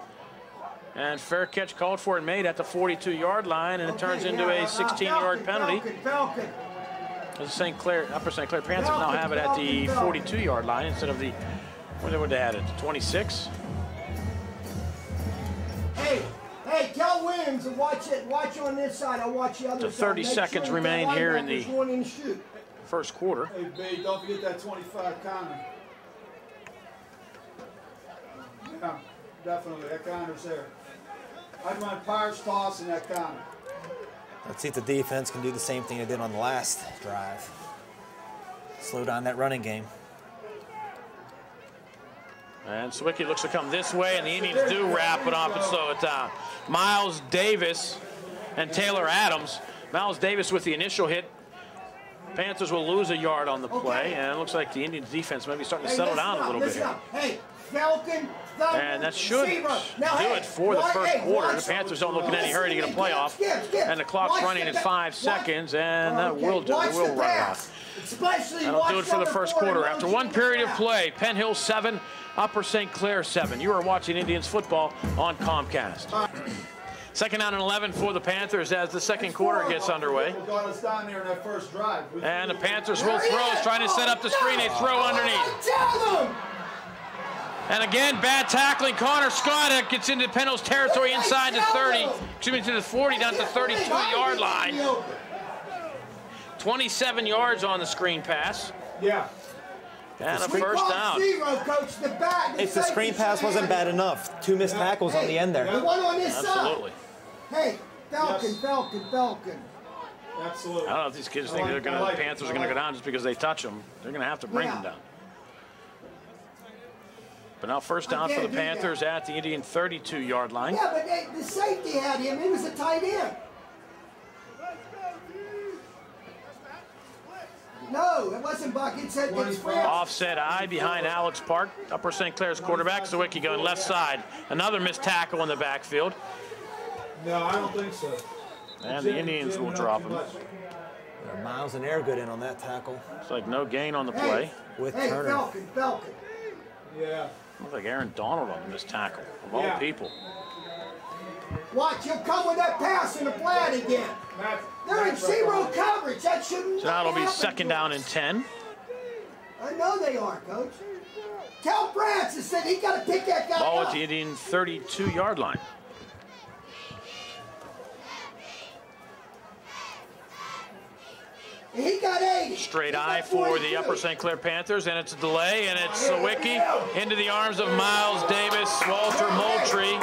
And fair catch called for and made at the 42-yard line, and it turns into a 16-yard penalty. Falcon. The Upper St. Clair Panthers now have it at the 42-yard line instead of the, where would they add it, 26? Hey, tell Williams to watch it. Watch on this side. I'll watch the other side. 30 seconds remain here in the shoot. first quarter. Hey, B, don't forget that 25 counter. Yeah, definitely. That counter's there. I'd run Pirates toss in that counter. Let's see if the defense can do the same thing they did on the last drive. Slow down that running game. And Sawicki looks to come this way, and the Indians do wrap it up and slow it down. Miles Davis and Taylor Adams. Miles Davis with the initial hit. Panthers will lose a yard on the play, and it looks like the Indians' defense may be starting to settle down a little bit here. Hey, Falcon. And that should do it for the first quarter. The Panthers don't look in any hurry to get a playoff. And the clock's running at 5 seconds, and that will do it. We'll run it out. That'll do it for the first quarter. After one period of play, Penn Hills 7, Upper St. Clair 7. You are watching Indians football on Comcast. Second down and 11 for the Panthers as the second quarter gets underway. Got us down there in that first drive. And the Panthers will throw, trying to set up the screen. They throw underneath. And again, bad tackling. Connor Scott gets into Penn Hills territory inside the 30, excuse me, to the 40, down to the 32-yard line. 27 yards on the screen pass. Yeah. And a first down. If the screen pass wasn't bad enough, 2 missed tackles on the end there. The one on this Absolutely. side. Hey, Falcon. Absolutely. I don't know if these kids think the Panthers are going to go down just because they touch them. They're going to have to bring them down. But now first down for the Panthers at the Indian 32-yard line. Yeah, but the safety had him. He was a tight end. No, it wasn't Buck. It said it's Fred. Offset eye behind Alex Park, Upper St. Clair's quarterback. Sawicki going left side. Another missed tackle in the backfield. No, I don't think so. And the Indians will drop him. Miles and Airgood in on that tackle. It's like no gain on the play. With Turner. Falcon. Yeah. Looks like Aaron Donald on the missed tackle, of all people. Watch, he'll come with that pass in the flat again. They're in zero coverage. That shouldn't. So now it'll be second down and 10. I know they are, Coach. Tell Francis that he got to pick that guy Ball up. at the Indian 32-yard line. He got 80. Straight eye for the Upper St. Clair Panthers, and it's a delay, and it's Sawicki into the arms of Miles Davis, Walter Moultrie.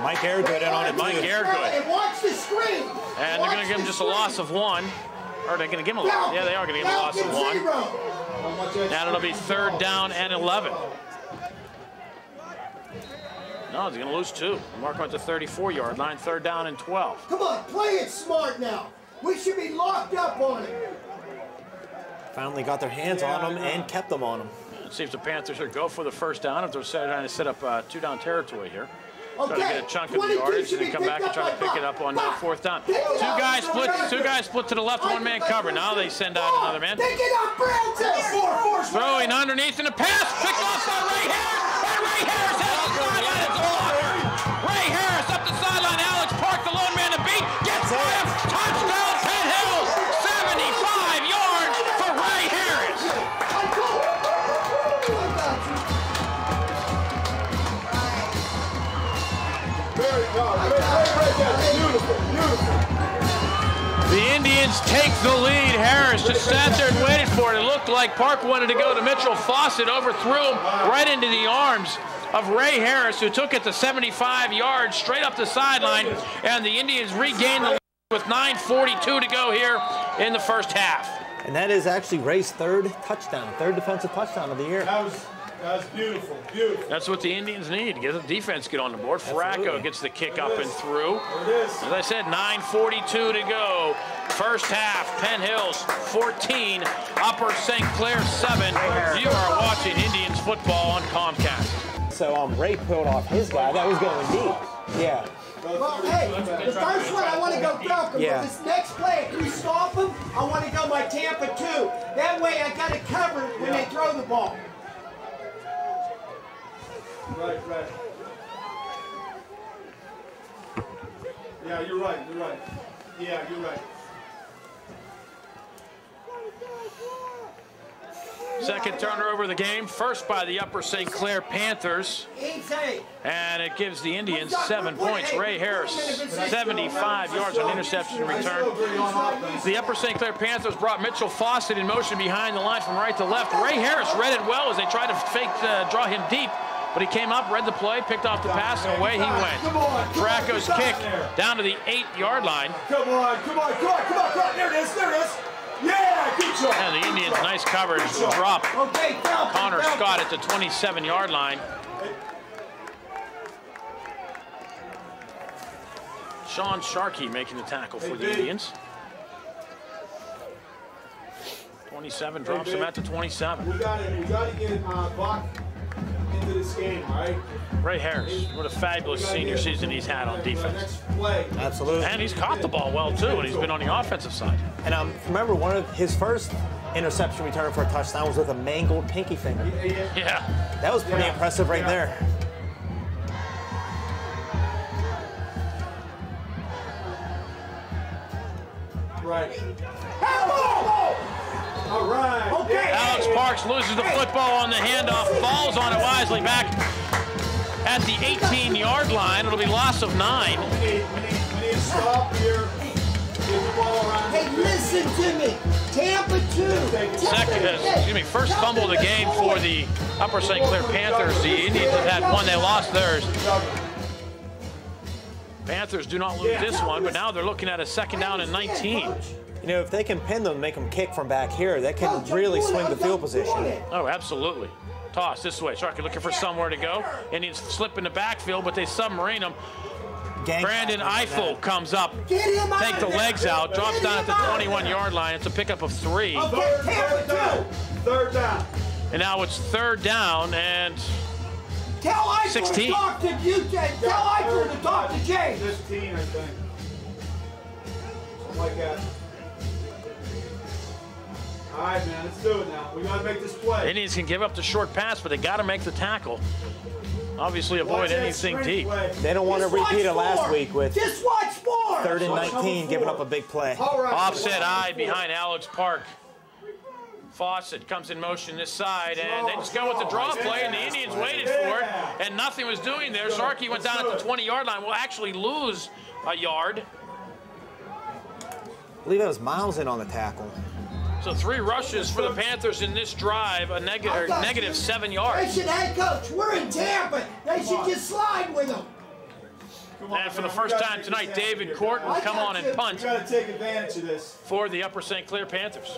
Mike Airgood in on it. Mike Airgood. And watch the screen. And they're going to give him just a loss of 1. Or are they going to give him a loss? Yeah, they are going to give him a loss of 1. Now it'll be third down and 11. No, he's going to lose 2. Mark on the 34-yard line, third down and 12. Come on, play it smart now. We should be locked up on it. Finally got their hands on him and kept them on him. Let's see if the Panthers are go for the first down, if they're trying to set up 2-down territory here. Trying to get a chunk of the yardage and then come back and try to pick it up on 4th down. Two guys split to the left, one-man cover. Now they send out another man. Throwing underneath in the pass, picked off by Ray Harris, and Ray Harris has the sideline. It's a blocker. Ray Harris up the sideline. Alex Park, the lone man to beat, gets by him. Touchdown, Penn Hills. 75 yards for Ray Harris. The Indians take the lead. Harris just sat there and waited for it. It looked like Park wanted to go to Mitchell. Fawcett overthrew him right into the arms of Ray Harris, who took it to 75 yards straight up the sideline, and the Indians regained the lead with 9:42 to go here in the first half. And that is actually Ray's third defensive touchdown of the year. That was beautiful, beautiful. That's what the Indians need. Get the defense get on the board. Farraco gets the kick up and through. There it is. As I said, 9:42 to go. First half, Penn Hills 14, Upper St. Clair 7. You are watching Indians football on Comcast. So Ray pulled off his guy. That was going deep. Yeah. Well, hey, the first one I want to go Falcon, but this next play, if you stop them, I want to go my Tampa 2. That way I got it covered when they throw the ball. Right. Yeah, you're right. Yeah, you're right. Second turnover of the game, first by the Upper St. Clair Panthers. And it gives the Indians 7 points. Ray Harris, 75 yards on interception return. The Upper St. Clair Panthers brought Mitchell Fawcett in motion behind the line from right to left. Ray Harris read it well as they tried to draw him deep. But he came up, read the play, picked off the pass, and away he went. Farraco's kick down to the 8-yard line. Come on. There it is. Yeah, good job. And the Indians, nice coverage, drop Connor Scott at the 27-yard line. Sean Sharkey making the tackle for the Indians. 27 drops him at the 27. We got to get Buck into this game, all right? Ray Harris, what a fabulous senior season he's had on defense. Absolutely. And he's caught the ball well, too, and he's been on the offensive side. And remember, one of his first interception return for a touchdown was with a mangled pinky finger. Yeah. That was pretty impressive right there. Right. All right. Okay. Alex Parks loses the football on the handoff, falls on it wisely back at the 18-yard line. It'll be loss of 9. We need to stop here. Get the ball around. Hey, listen to me. Tampa 2. First fumble of the game for the Upper St. Clair Panthers. The Indians have had one. They lost theirs. Panthers do not lose this one, but now they're looking at a 2nd down and 19. You know, if they can pin them, make them kick from back here, that can really swing the field position. Oh, absolutely. Toss this way. Sharkey looking for somewhere to go. Indians slip in the backfield, but they submarine him. Brandon Eiffel comes up, take the legs out, drops down at the 21-yard line. It's a pickup of 3. Third down. And now it's 3rd down and 16. Tell Eichel to talk to James. 15, I think. Something like that. All right, man, let's do it now. We got to make this play. Indians can give up the short pass, but they got to make the tackle. Obviously, avoid anything deep. They don't want to repeat it last week with just watch 4. 3rd and 19, giving up a big play. Offset eye behind Alex Park. Fawcett comes in motion this side, and they just go with the draw play, and the Indians waited for it, and nothing was doing there. Sharkey went down at the 20-yard line. Will actually lose a yard. I believe that was Miles in on the tackle. So 3 rushes for the Panthers in this drive, a negative 7 yards. They should, hey, coach, we're in Tampa. They should just slide with them. And for the first time tonight, David Court will come on and punt. We got to take advantage of this. For the Upper St. Clair Panthers.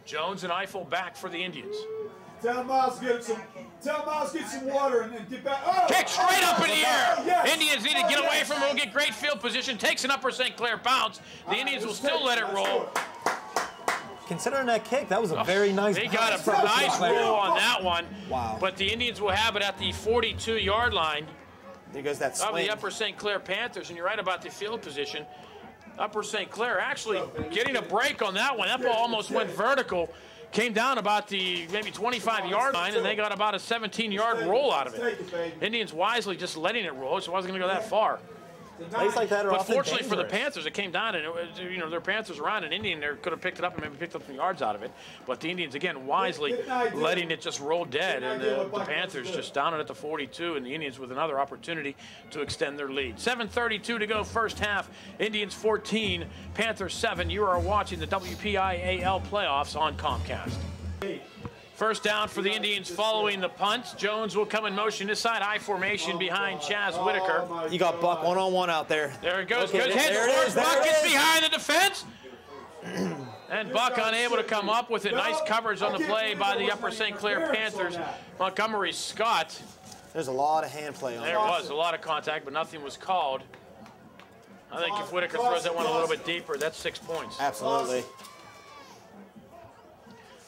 Jones and Eiffel back for the Indians. Tell Miles get some water and get back. Oh! Kick straight up in the air. Yes. Indians need to get away from it. We'll get great field position. Takes an Upper St. Clair bounce. The Indians will still let it roll. considering that kick, that was a very nice. They got a nice roll on that one. Wow. But the Indians will have it at the 42-yard line. There goes that swing. Of the Upper St. Clair Panthers, and you're right about the field position. Upper St. Clair actually getting a break on that one. That ball almost went vertical. Came down about the maybe 25-yard line, and they got about a 17-yard roll out of it. Indians wisely just letting it roll, so it wasn't going to go that far. Plays like that are But often fortunately for the dangerous. Panthers, it came down, and it was, their Panthers around an Indian there could have picked it up and maybe picked up some yards out of it. But the Indians, again, wisely letting it just roll dead, and the Panthers just down it at the 42, and the Indians with another opportunity to extend their lead. 7:32 to go first half. Indians 14, Panthers 7. You are watching the WPIAL playoffs on Comcast. First down for the Indians following the punt. Jones will come in motion this side, high formation behind Chaz Whitaker. You got Buck one-on-one out there. There it goes. Okay, Good hit. there it is, there Buck it gets is. behind the defense. And Buck unable to come up with it. Nice coverage on the play by the Upper St. Clair Panthers. Montgomery Scott. There's a lot of hand play on There was a lot of contact, but nothing was called. I think if Whitaker throws that one a little bit deeper, that's 6 points. Absolutely.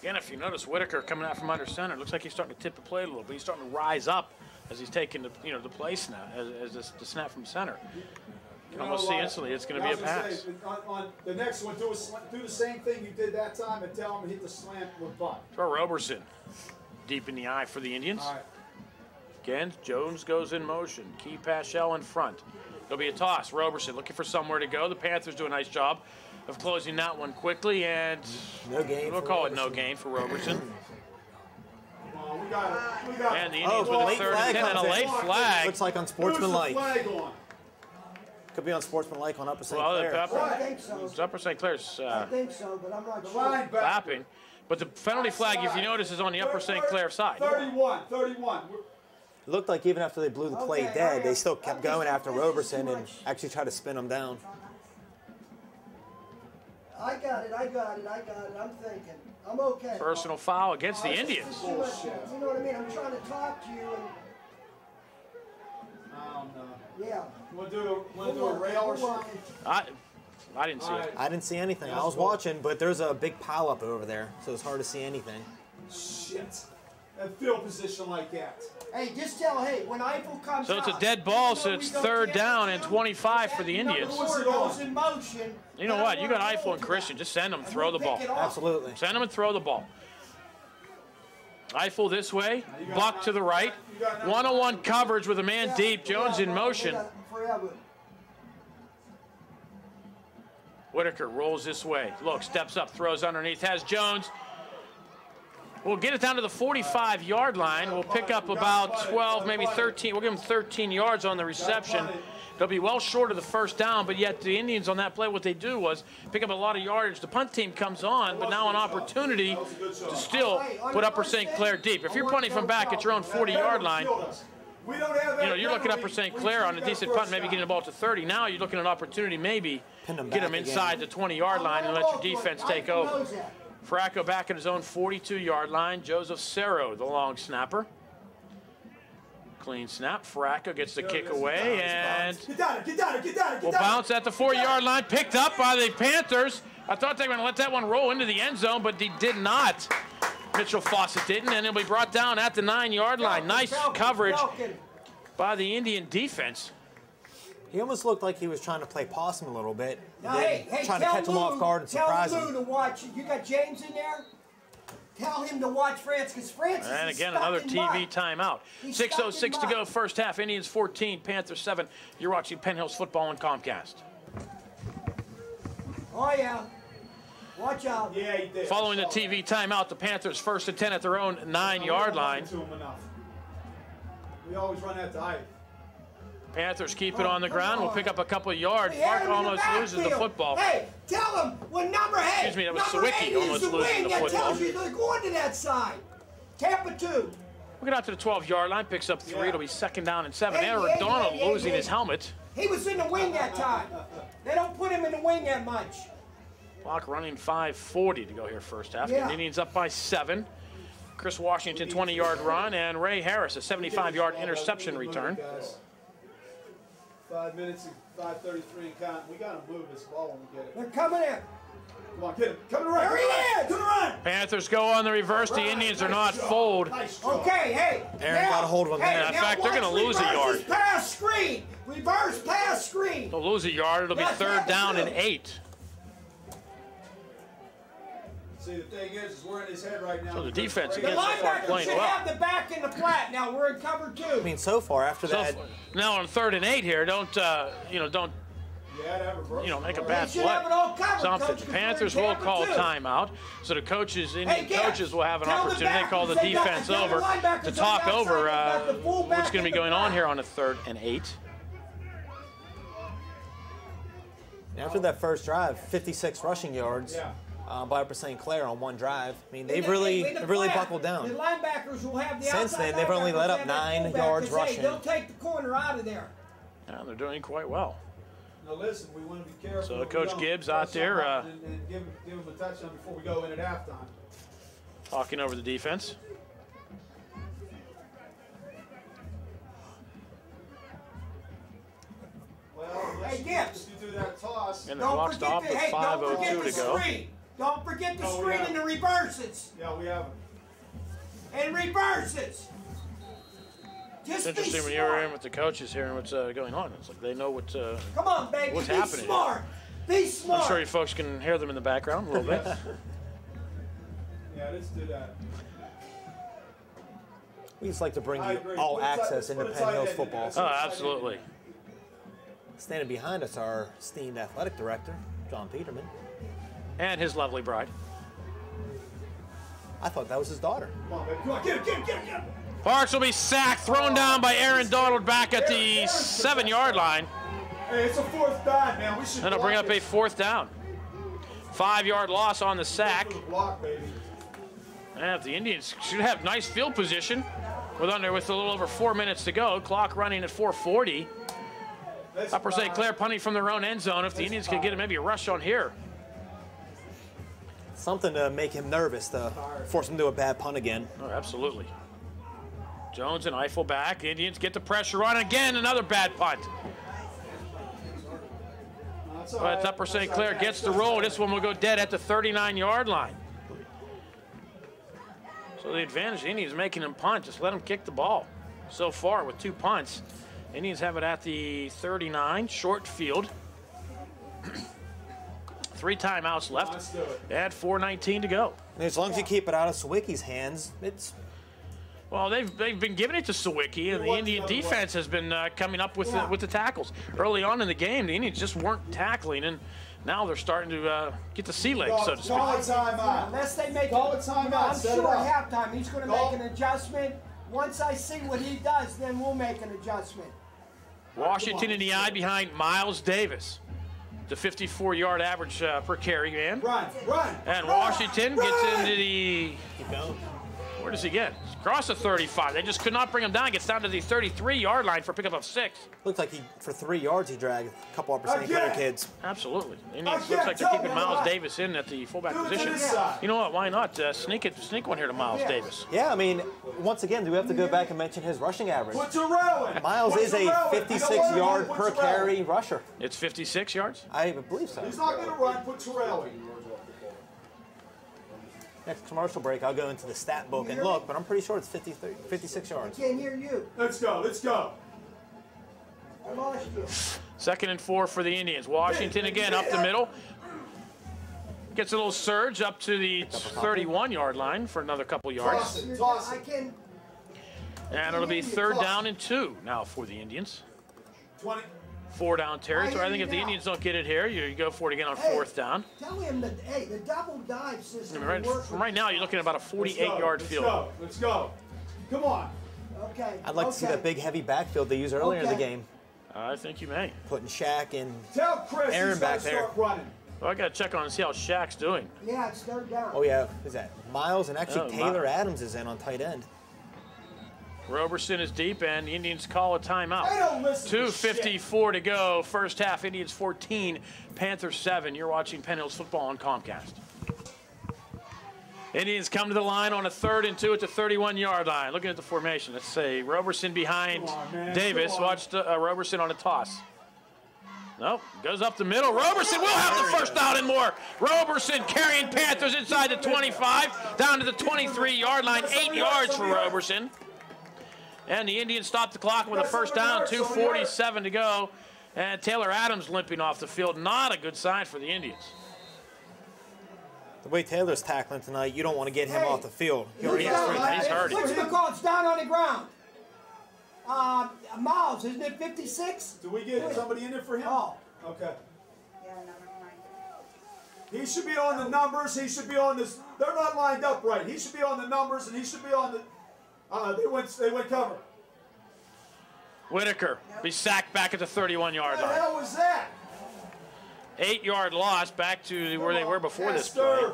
Again, if you notice Whitaker coming out from under center, it looks like he's starting to tip the play a little bit. He's starting to rise up as he's taking the the play snap, as the snap from center. You can almost see instantly it's going to be a pass. On the next one, do the same thing you did that time and tell him to hit the slant with Buck. Throw Roberson deep in the eye for the Indians. All right. Again, Jones goes in motion. Key pass shell in front. It'll be a toss. Roberson looking for somewhere to go. The Panthers do a nice job of closing that one quickly, and no gain. We'll call it no gain for Roberson. We got it. And the Indians with a third and 10 and a late flag. Looks like unsportsmanlike. Who's the flag on? Could be unsportsmanlike on Upper St. Well, Clair. I think so. Upper St. Clair's I think so, but I'm not sure. Line back. lapping. But the penalty flag, if you notice, is on the Upper St. Clair side. 31. It looked like even after they blew the play dead, they still kept going after Roberson and actually tried to spin him down. I got it. I'm thinking. I'm okay. Personal foul against the Indians. You know what I mean? I'm trying to talk to you and. Yeah. Want to do a rail or something? I didn't see it. I didn't see anything. I was watching, but there's a big pile up over there, so it's hard to see anything. Shit. That field position like that. Hey, just tell, when Eiffel comes So it's a out, dead ball, even so though it's we go third down down and to 25 for the Indians. goes in motion. You know what? You got Eiffel and Christian. Just send them, throw the ball. Absolutely. Send them and throw the ball. Eiffel this way, Buck to the right. One-on-one coverage with a man deep. Jones in motion. Whitaker rolls this way. Look, steps up, throws underneath. Has Jones. We'll get it down to the 45-yard line. We'll pick up about 12, maybe 13. We'll give them 13 yards on the reception. They'll be well short of the first down, but yet the Indians on that play, what they do was pick up a lot of yardage. The punt team comes on, but now an opportunity to still put Upper St. Clair deep. If you're punting from back at your own 40-yard line, you're looking at Upper St. Clair on a decent punt, maybe getting the ball to 30. Now you're looking at an opportunity, maybe get them inside the 20-yard line and let your defense take over. Fracco back at his own 42-yard line. Joseph Cerro, the long snapper. Clean snap. Fracco gets the kick away and will bounce at the 4-yard line. Picked up by the Panthers. I thought they were going to let that one roll into the end zone, but they did not. Mitchell Fawcett didn't, and it'll be brought down at the 9-yard line. Nice coverage by the Indian defense. He almost looked like he was trying to play possum a little bit. Now, trying to catch him off guard and surprise him. Tell Lou to watch. You got James in there? Tell him to watch France, because France And is again, stuck another in TV mud. timeout. He's 6:06 stuck to in go mud. first half. Indians 14, Panthers 7. You're watching Penn Hills football on Comcast. Oh, yeah. Watch out. Yeah, he did. Following the TV timeout, the Panthers 1st and 10 at their own 9-yard line. We always run that to height. Panthers keep it on the ground. We'll pick up a couple of yards. He had Mark him in the almost loses the backfield. football. Hey, tell him what number 8. Excuse me, that was number Sawicki 8 is almost the losing wing. the That football. tells you they're going to that side. Tampa 2. We'll get out to the 12-yard line. Picks up 3. It'll be 2nd down and 7. Hey, Aaron hey, Donald hey, hey, losing hey. his helmet. He was in the wing that time. They don't put him in the wing that much. Clock running 5:40 to go here first half. Yeah. The Indians up by 7. Chris Washington 20-yard run, and Ray Harris a 75-yard interception return. 5 minutes and 5:33 and count. We got to move this ball when we get it. They're coming in. Come on, get him. Come to the right. There he is. To the right. Panthers go on the reverse. The Indians are not fold. Okay, hey. Aaron got a hold of him. Hey, In fact, they're going to lose a yard. Pass screen. Reverse pass screen. They'll lose a yard. It'll be third down and 8. See, the thing is we're in his head right now. So the defense The against so far linebacker playing should well. have the back in the flat. Now we're in cover 2. I mean, so far after that. Now on 3rd and 8 here, don't make a bad should have it all covered, something. Coach, The 'cause Panthers we're in will cover call a 2. timeout. So the coaches, Indian Hey, coaches, will have an tell the opportunity to call the backers they got- defense tell the over linebackers to on talk the outside, over they got the fullback what's going to be in the going on back. here on a 3rd and 8. After that first drive, 56 rushing yards by Upper St. Clair on one drive. I mean, they've really buckled down. The linebackers will have the Since outside then, they've only linebackers let up and that 9 fullback, yards 'cause, hey, rushing. they'll take the corner out of there. Yeah, they're doing quite well. Now listen, we want to be careful. So that we Coach don't Gibbs press out there, something and give him a touchdown before we go in at halftime. Talking over the defense. Well, Hey, Gibbs. you do that toss. And the clock stopped with 5:02 to go. Don't forget the No, we screen haven't. and the reverses. Yeah, we have him. And reverses. It's Just interesting be when you're smart. in with the coaches hearing what's going on. It's like they know what. Come on, baby. What's be happening? smart. Be smart. I'm sure you folks can hear them in the background a little bit. Yeah, let's do that. We just like to bring I you agree. all Put a tight- access into put a Penn tight Hills end in football. there. Oh, absolutely. Standing behind us, our esteemed athletic director, John Peterman. And his lovely bride. I thought that was his daughter. Come on, baby. Come on, get him, get him, get him, get him. Parks will be sacked, thrown down by Aaron Donald back at the 7-yard line. Hey, it's a 4th down, man. We should That'll bring up a 4th down. 5-yard loss on the sack. block, baby. And the Indians should have nice field position with a little over 4 minutes to go. Clock running at 4:40. Upper St. Clair punting from their own end zone. If the Indians could get maybe a rush on here. Something to make him nervous, to force him to do a bad punt again. Oh, absolutely. Jones and Eiffel back. Indians get the pressure on again. Another bad punt. But Upper St. Clair gets the roll. This one will go dead at the 39-yard line. So the advantage, the Indians making them punt. Just let them kick the ball. So far with 2 punts. Indians have it at the 39, short field. 3 timeouts left. They had 4:19 to go. And as long as you keep it out of Sawicki's hands, it's... Well, they've been giving it to Sawicki, and the Indian defense has been coming up with the tackles. Early on in the game, the Indians just weren't tackling, and now they're starting to get the sea legs, so to speak. Call a timeout. Unless they make Call a timeout. I'm Set it sure up. at halftime he's going to make an adjustment. Once I see what he does, then we'll make an adjustment. Washington in the eye behind Miles Davis. The 54-yard average per carry, man. Run. And Washington gets into the... Keep going. Where does he get? Across the 35. They just could not bring him down. Gets down to the 33-yard line for a pickup of 6. Looked like for 3 yards he dragged a couple Upper St. Clair kids. Absolutely. Indians looks like they're keeping Miles Davis in at the fullback position. You know what? Why not sneak one here to Miles Davis? Yeah, I mean, once again, do we have to go back and mention his rushing average? Put Terrell in. Miles is a 56-yard per carry rusher. It's 56 yards? I believe so. He's not going to run. Put Terrell in. Next commercial break, I'll go into the stat book and look, but I'm pretty sure it's 56 yards. Can't hear you. Let's go. I lost you. 2nd and 4 for the Indians. Washington again up the middle. Gets a little surge up to the 31-yard line for another couple yards. Toss I it. can. And it'll be 3rd down and 2 now for the Indians. 20. 4-down territory. I think if the Indians don't get it here, you go for it again on 4th down. Tell him that, hey, the double dive system. From right now, you're looking at about a 48-yard field. Let's go. Come on. Okay. I'd like to see that big, heavy backfield they used earlier in the game. I think you may. Putting Shaq and Tell Chris Aaron he's back gotta there. start running. Well, I got to check on and see how Shaq's doing. Yeah, it's 3rd down. Oh, yeah. Who's that? Miles and actually Oh, Taylor Adams is in on tight end. Roberson is deep, and the Indians call a timeout. They don't listen to 2:54 to go. First half, Indians 14, Panthers 7. You're watching Penn Hills football on Comcast. Indians come to the line on a 3rd and 2 at the 31-yard line. Looking at the formation, let's say Roberson behind Davis. Watch Roberson on a toss. Nope, goes up the middle. Roberson will have the first down and more. Roberson carrying Panthers inside the 25, down to the 23-yard line, 8 yards for Roberson. And the Indians stop the clock with a first down, 2:47 to go. And Taylor Adams limping off the field. Not a good sign for the Indians. The way Taylor's tackling tonight, you don't want to get him off the field. He already has 3 tackles. He's hurting. What's the call? It's down on the ground. Miles, isn't it 56? Do we get somebody in there for him? Oh. Okay. Yeah, number 9. He should be on the numbers. He should be on this. They're not lined up right. He should be on the numbers, and he should be on the. They went cover. Whitaker be sacked back at the 31-yard What the line. hell was that? 8-yard loss back to where they were before this play.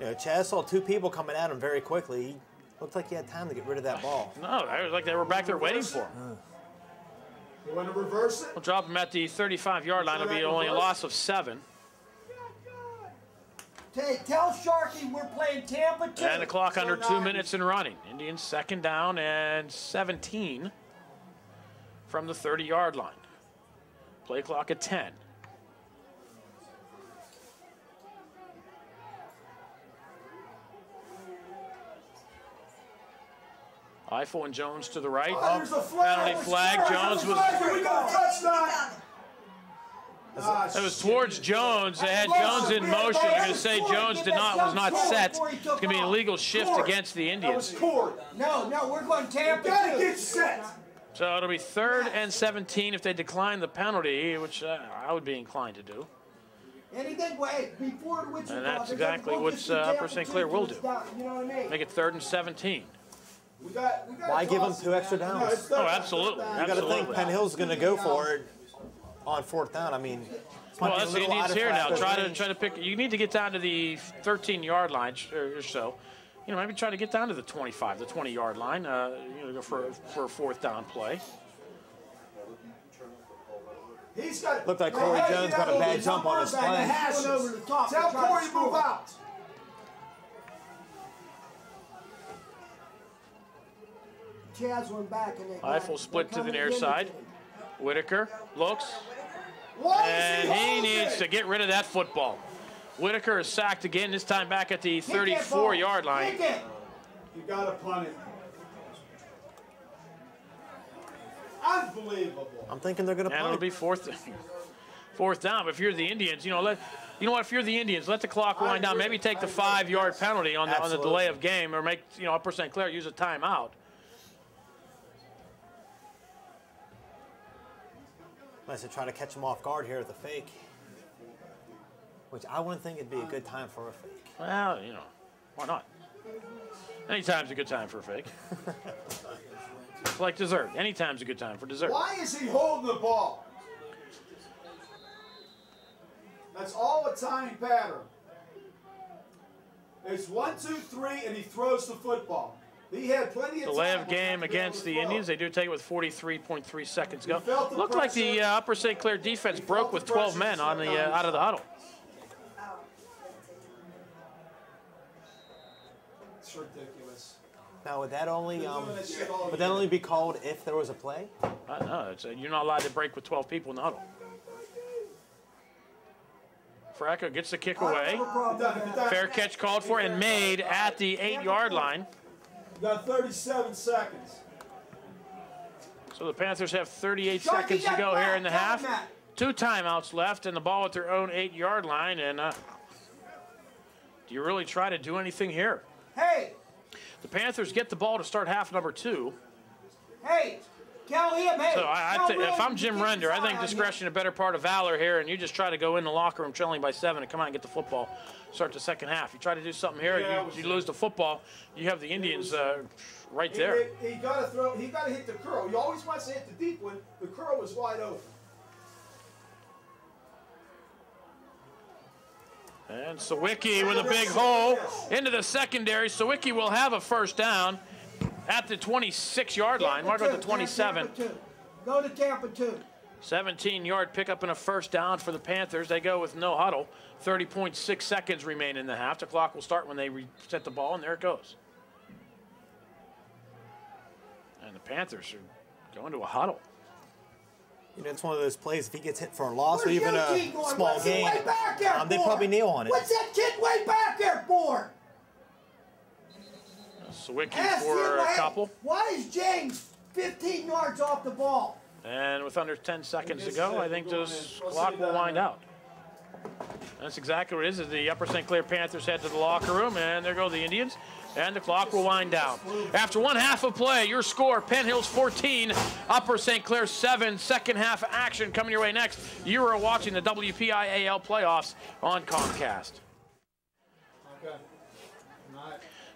Yeah, Chaz saw 2 people coming at him very quickly. He looked like he had time to get rid of that ball. No, it was like they were back there waiting for him. You want to reverse it? We'll drop him at the 35-yard line. It'll be only a loss of 7. Hey, tell Sharkey we're playing Tampa 2. And the clock under 2 minutes and running. Indians second down and 17 from the 30-yard line. Play clock at 10. Eiffel and Jones to the right. There's a flag. Penalty flag. Jones was. We got a touchdown. It was towards Jones. They had Jones in motion. They're going to say Jones was not set. It's going to be an illegal shift against the Indians. No, we're going Tampa 2. Gotta get set. So it'll be 3rd and 17 if they decline the penalty, which I would be inclined to do. Anything before the whistle. And that's exactly what Upper St. Clair will do. You know what I mean? Make it 3rd and 17. Why give them 2 extra downs? Oh, absolutely. You got to think Penn Hills is going to go for it on 4th down. I mean, well, that's the Indians here now. Try to pick. You need to get down to the 13-yard line or so. You know, maybe try to get down to the 25, the 20-yard line. Go for a 4th down play. Looked like Corey Jones got a bad jump on his play. Tell Corey to move out. Chaz went back and Eiffel split to the near side. Whitaker looks. And he needs to get rid of that football. Whitaker is sacked again, this time back at the 34-yard line. You got to punt it. Unbelievable. I'm thinking they're going to punt it. And it'll be fourth down. But if you're the Indians, you know what? If you're the Indians, let the clock wind down. Maybe take the 5-yard penalty on the delay of game, or make Upper St. Clair use a timeout. Unless they try to catch him off guard here with a fake, which I wouldn't think it'd be a good time for a fake. Well, why not? Anytime's a good time for a fake. It's like dessert. Anytime's a good time for dessert. Why is he holding the ball? That's all a timing pattern. It's 1, 2, 3, and he throws the football. He had plenty of delay of game against the Indians. They do take it with 43.3 seconds to go. Looked like the Upper St. Clair defense broke with 12 men on the out of the huddle. It's ridiculous. Now, would that only be called if there was a play? I know. You're not allowed to break with 12 people in the huddle. Fracco gets the kick away. Fair catch called for and made at the 8-yard line. You got 37 seconds. So the Panthers have 38 seconds to go here in the half. 2 timeouts left and the ball at their own 8-yard line. And do you really try to do anything here? Hey! The Panthers get the ball to start half number 2. Hey! Tell him, hey! So if I'm Jim Render, I think discretion a better part of valor here, and you just try to go in the locker room trailing by 7 and come out and get the football. Start the second half. You try to do something here, you lose the football. You have the Indians right there. He got to throw. He got to hit the curl. He always wants to hit the deep one. The curl was wide open. And Sawicki with a big hole into the secondary. Sawicki will have a first down at the 26-yard line. Mark out the 27. Go to Tampa 2. 17-yard pickup and a first down for the Panthers. They go with no huddle. 30.6 seconds remain in the half. The clock will start when they reset the ball, and there it goes. And the Panthers are going to a huddle. You know, it's one of those plays, if he gets hit for a loss or Where's even your a team going? small What's he gain, way back there they for? probably kneel on it. What's that kid way back there for? Sawicki Ask for him, a hey, couple. why is James 15 yards off the ball? And with under 10 seconds to go, I think this clock will wind out. That's exactly what it is. The Upper St. Clair Panthers head to the locker room, and there go the Indians, and the clock will wind down. After one half of play, your score, Penn Hills 14, Upper St. Clair 7. Second half action coming your way next. You are watching the WPIAL Playoffs on Comcast. Okay.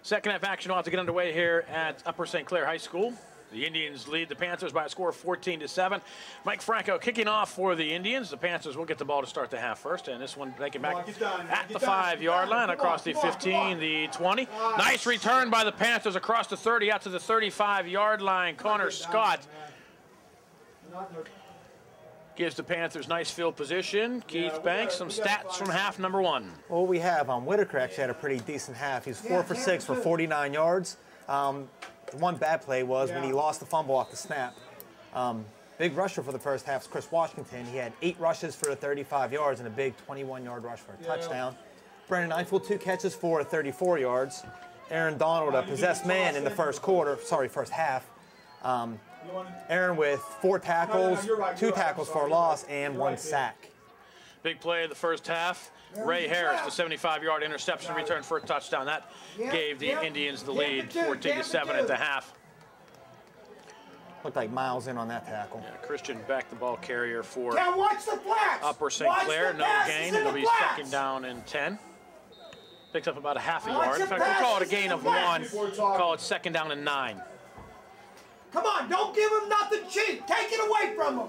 Second half action will have to get underway here at Upper St. Clair High School. The Indians lead the Panthers by a score of 14-7. Mike Franco kicking off for the Indians. The Panthers will get the ball to start the half first, and this one taken back at the 5-yard line, across the 15, the 20. Nice return by the Panthers across the 30 out to the 35-yard line. Connor Scott gives the Panthers nice field position. Keith Banks, some stats from half number one. Well, we have Whitaker actually had a pretty decent half. He's 4 for 6 for 49 yards. One bad play was when he lost the fumble off the snap. Big rusher for the first half is Chris Washington. He had 8 rushes for 35 yards and a big 21-yard rush for a touchdown. Brandon Eiffel, 2 catches for 34 yards. Aaron Donald, a possessed man in the first half. Aaron with 4 tackles, 2 tackles for a loss, and 1 sack. Big play of the first half. Ray Harris, the 75-yard interception return for a touchdown. That gave the Indians the lead, 14-7 at the half. Looked like Miles in on that tackle. Yeah, Christian Beck, the ball carrier for Now watch the flats. Upper St. Clair. No gain. It'll be second down and 10. Picks up about a half a yard. In fact, we'll call it a gain of 1. Call it second down and 9. Come on, don't give him nothing cheap. Take it away from him.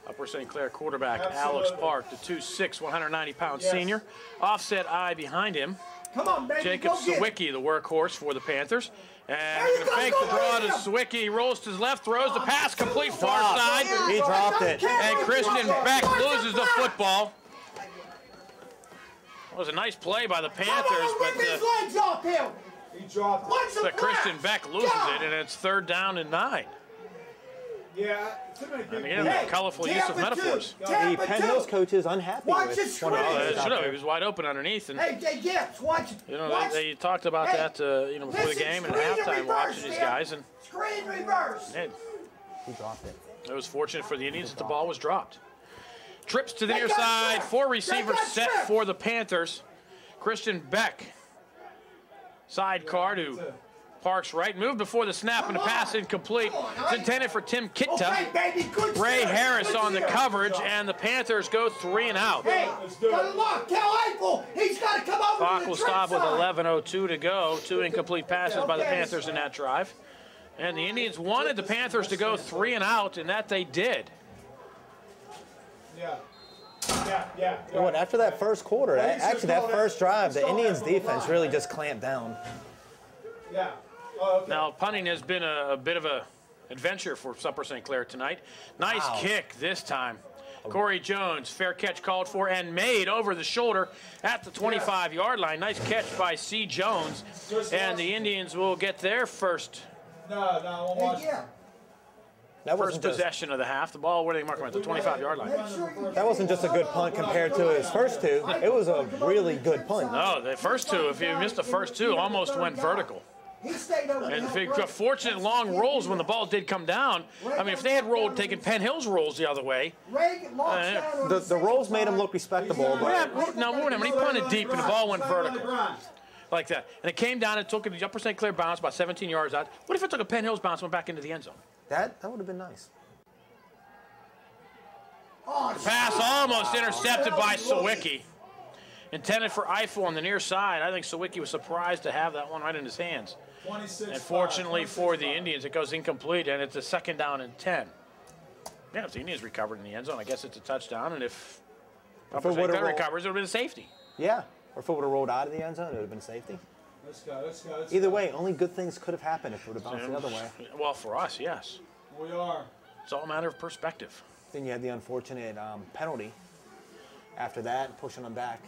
Upper St. Clair quarterback Alex Park, the 2'6", 190-pound senior. Offset eye behind him. Come on, baby. Jacob Sawicki, the workhorse for the Panthers. And he's going to fake the draw to Sawicki. He rolls to his left, throws the pass, complete far side. He dropped it. And Christian Beck loses the football. It was a nice play by the Panthers, but Christian Beck loses it, and it's third down and 9. Yeah. And again, colorful use of metaphors. The Penn Hills coach is unhappy with one of those. He was wide open underneath. And, hey, Gibbs, watch. You know, they talked about that, before the game and halftime, watching these guys. And screen reverse. He dropped it. It was fortunate for the Indians that the ball was dropped. Trips to the near side. 4 receivers set for the Panthers. Christian Beck, sidecar to Park's right. Moved before the snap and the pass incomplete. It's intended for Tim Kitta. Ray Harris on the coverage, and the Panthers go 3 and out. Hey, good luck. Tell Eiffel he's got to come over. Clock will stop with 11:02 to go. 2 incomplete passes by the Panthers in that drive. And the Indians wanted the Panthers to go 3 and out, and that they did. Yeah. You know what, after that first quarter, actually that first drive, the Indians' defense really just clamped down. Yeah. Now, punting has been a bit of a adventure for Upper St. Clair tonight. Nice kick this time. Corey Jones, fair catch called for and made over the shoulder at the 25-yard line. Nice catch by C. Jones. And the Indians will get their first possession of the half. The ball, where do they mark him at? The 25-yard line. That wasn't just a good punt compared to his first 2. It was a really good punt. No, the first 2, if you missed the first 2, almost went vertical. And fortunate long rolls when the ball did come down. I mean, if they had taken Penn Hills rolls the other way. The rolls made him look respectable. But now, when he punted deep and the ball went vertical. Like that. And it came down and took the Upper St. Clair bounce about 17 yards out. What if it took a Penn Hills bounce and went back into the end zone? That would have been nice. The pass almost intercepted by Sawicki. Intended for Eiffel on the near side. I think Sawicki was surprised to have that one right in his hands. And fortunately for the Indians, it goes incomplete, and it's a second down and 10. Yeah, if the Indians recovered in the end zone, I guess it's a touchdown. And if Upper St. Clair recovers, it would have been a safety. Yeah, or if it would have rolled out of the end zone, it would have been safety. Let's go. Either way, only good things could have happened if it would have bounced the other way. Well, for us, yes. We are. It's all a matter of perspective. Then you had the unfortunate penalty after that, pushing them back.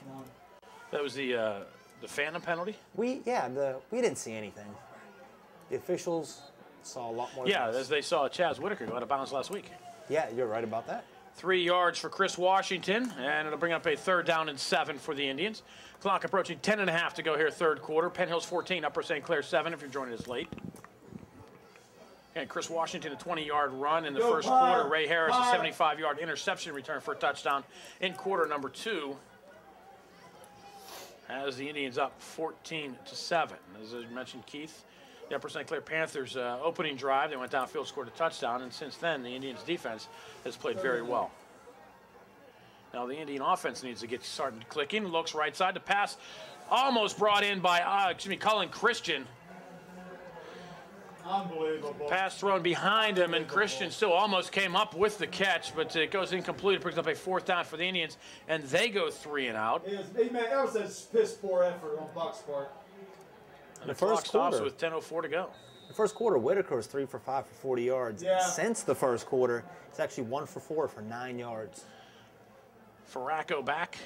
That was the phantom penalty? We didn't see anything. The officials saw a lot more. Yeah, as they saw Chaz Whitaker go out of bounds last week. Yeah, you're right about that. 3 yards for Chris Washington, and it'll bring up a 3rd down and 7 for the Indians. Clock approaching 10.5 to go here, 3rd quarter. Penn Hills 14, Upper St. Clair 7 if you're joining us late. And Chris Washington, a 20-yard run in the first quarter. Ray Harris, a 75-yard interception return for a touchdown in quarter number 2. As the Indians up 14-7. As I mentioned, Keith, the Upper St. Clair Panthers opening drive, they went downfield, scored a touchdown, and since then the Indians defense has played very well. Now the Indian offense needs to get started clicking. Looks right side to pass, almost brought in by Cullen Christian. Unbelievable. Pass thrown behind him, and Christian still almost came up with the catch, but it goes incomplete. It brings up a 4th down for the Indians, and they go 3 and out. Hey, man, that was a piss poor effort on Buck's part. And the clock stops with 10:04 to go. The first quarter, Whitaker was 3 for 5 for 40 yards. Yeah. Since the first quarter, it's actually 1 for 4 for 9 yards. Farraco back.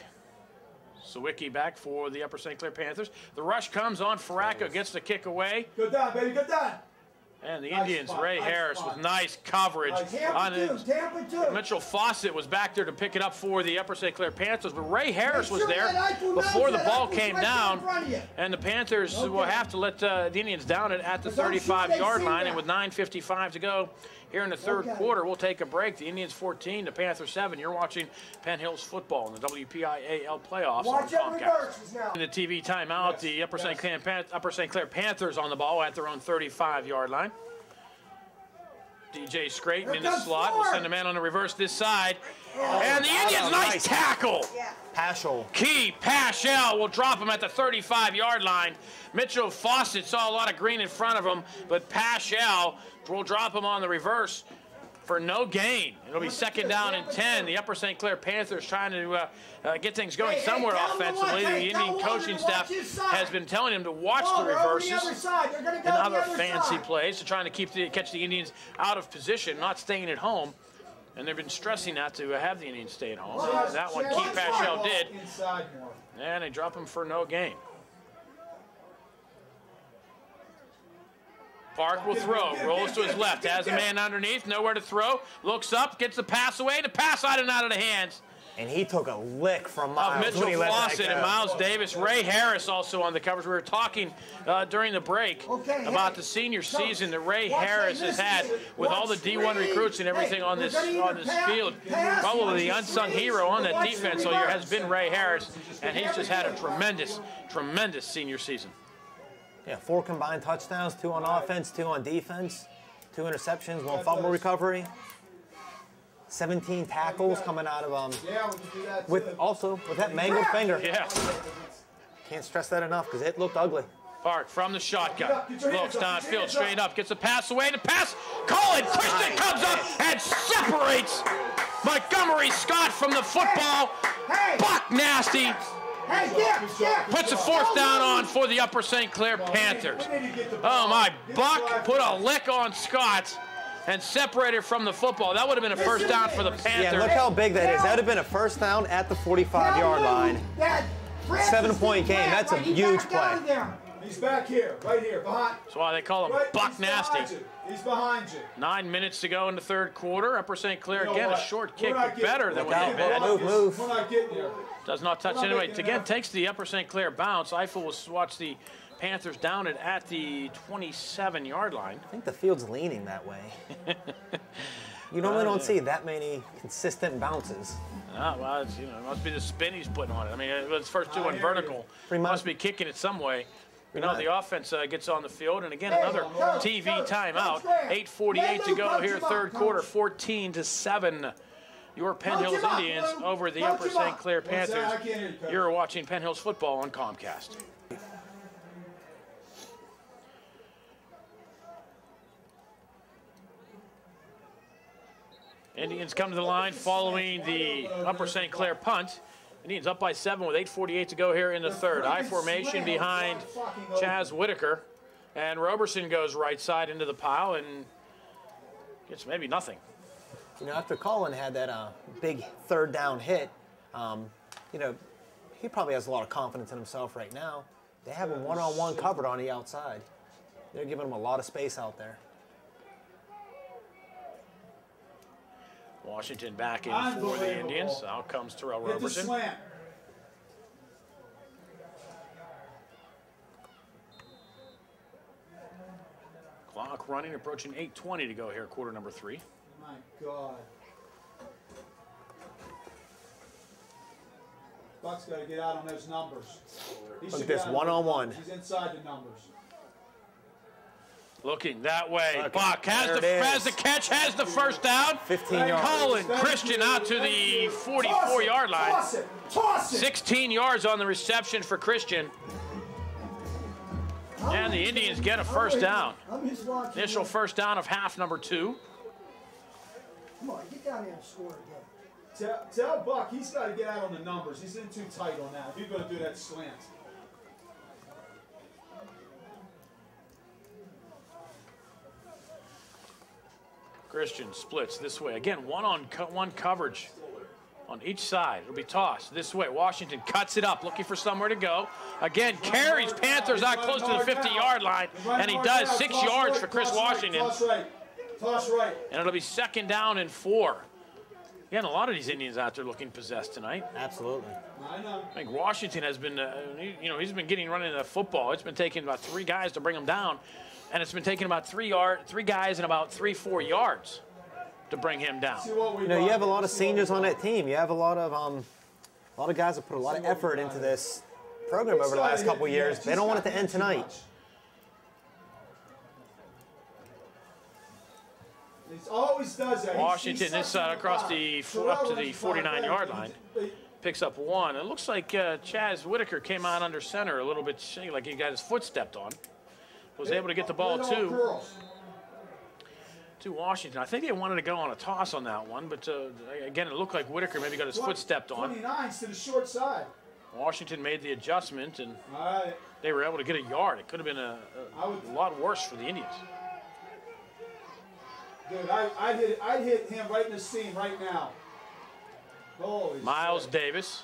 Sawicki back for the Upper St. Clair Panthers. The rush comes on. Farraco gets the kick away. Good down, baby, good down. And the Indians, Ray Harris with nice coverage on it. Tampa too. Mitchell Fawcett was back there to pick it up for the Upper St. Clair Panthers, but Ray Harris was there before the ball came down, and the Panthers will have to let the Indians down at the 35-yard line, and with 9:55 to go here in the 3rd quarter, we'll take a break. The Indians 14, the Panthers 7. You're watching Penn Hills football in the WPIAL Playoffs on Comcast. In the TV timeout, the Upper St. Clair Panthers on the ball at their own 35-yard line. DJ Scraton in the slot. We'll send a man on the reverse this side. And the Indians, nice tackle. Paschal. Key Paschal will drop him at the 35-yard line. Mitchell Fawcett saw a lot of green in front of him, but Paschal will drop him on the reverse for no gain. It'll be 2nd down and 10. The Upper St. Clair Panthers trying to get things going somewhere offensively. The Indian coaching staff has been telling him to watch the reverses and other fancy plays, to trying to catch the Indians out of position, not staying at home. And they've been stressing that to have the Indians stay at home. And that one, Keith Paschal did. And they drop him for no gain. Park will throw, rolls to his left, has a man underneath, nowhere to throw, looks up, gets the pass away, the pass out and out of the hands. And he took a lick from Miles. Mitchell Fawcett and Miles Davis. Ray Harris also on the coverage. We were talking during the break about the senior season that Ray Harris has had with all the D1 recruits and everything on this field. Probably the unsung hero on that defense all year has been Ray Harris, and he's just had a tremendous senior season. Yeah, 4 combined touchdowns, 2 on offense, 2 on defense, 2 interceptions, 1 fumble recovery, 17 tackles coming out of with that mangled finger. Yeah. Can't stress that enough because it looked ugly. Park from the shotgun, looks downfield, straight up, gets the pass away, the pass, Colin Christian comes up and separates Montgomery Scott from the football. Buck nasty. Puts a 4th down on for the Upper St. Clair Panthers. Oh my, Buck put a lick on Scott and separated from the football. That would have been a 1st down for the Panthers. Yeah, look how big that is. That would have been a 1st down at the 45-yard line. 7-point game. That's a huge play. He's back here, right here, behind. That's why they call him Buck Nasty. He's behind you. 9 minutes to go in the 3rd quarter. Upper St. Clair, again, a short kick, but better than what they've had. Move. We're not getting there. Does not touch anyway. Again, takes the Upper St. Clair bounce. Eiffel will watch the Panthers down it at the 27-yard line. I think the field's leaning that way. You normally don't see that many consistent bounces. Well, it must be the spin he's putting on it. I mean, it was first 2 in vertical. Must be kicking it some way. The offense gets on the field, and again, another TV timeout. 8:48 to go here, 3rd quarter, 14-7. Your Penn Hills Indians over the Upper St. Clair Panthers. You're watching Penn Hills football on Comcast. Indians come to the line following the Upper St. Clair punt. Indians up by 7 with 8:48 to go here in the 3rd. I formation behind Chaz Whitaker. And Roberson goes right side into the pile and gets maybe nothing. After Colin had that big 3rd down hit, he probably has a lot of confidence in himself right now. They have him one-on-one covered on the outside. They're giving him a lot of space out there. Washington back in for the Indians. Out comes Terrell Hit the Robertson. slant. Clock running, approaching 8:20 to go here, quarter number 3. My God. Buck's got to get out on those numbers. Look at this one-on-one. He's inside the numbers. Looking that way. Look, Buck has the catch, has the first down. 15 yards. Colin Christian out to the 44-yard line. Toss it. Toss it. 16 yards on the reception for Christian. And the Indians get a first down. Initial first down of half number 2. Come on, get down there and score again. Tell Buck he's got to get out on the numbers. He's in too tight on that. If you're going to do that slant. Christian splits this way. Again, one-on-one coverage on each side. It'll be tossed this way. Washington cuts it up, looking for somewhere to go. Again, carries Panthers out close to the 50-yard line, and he does. 6 yards for Chris Washington. Toss right. Toss right. And it'll be 2nd down and 4. Again, a lot of these Indians out there looking possessed tonight. Absolutely. I know. I think Washington has been, he's been getting running the football. It's been taking about 3 guys to bring him down, and it's been taking about 3 guys and about 3-4 yards to bring him down. You know, you have a lot of seniors on that team. You have a lot of guys that put a lot of effort into this program over the last couple of years. They don't want it to end tonight. He always does that. Washington this side across up to the 49-yard line. Picks up 1. It looks like Chaz Whitaker came out under center a little bit shaky, like he got his foot stepped on. Was able to get the ball to Washington. I think they wanted to go on a toss on that one, but again, it looked like Whitaker maybe got his foot stepped on. 29's to the short side. Washington made the adjustment, and they were able to get a yard. It could have been a lot worse for the Indians. Dude, I'd hit him right in the seam right now. Holy Miles shit. Davis,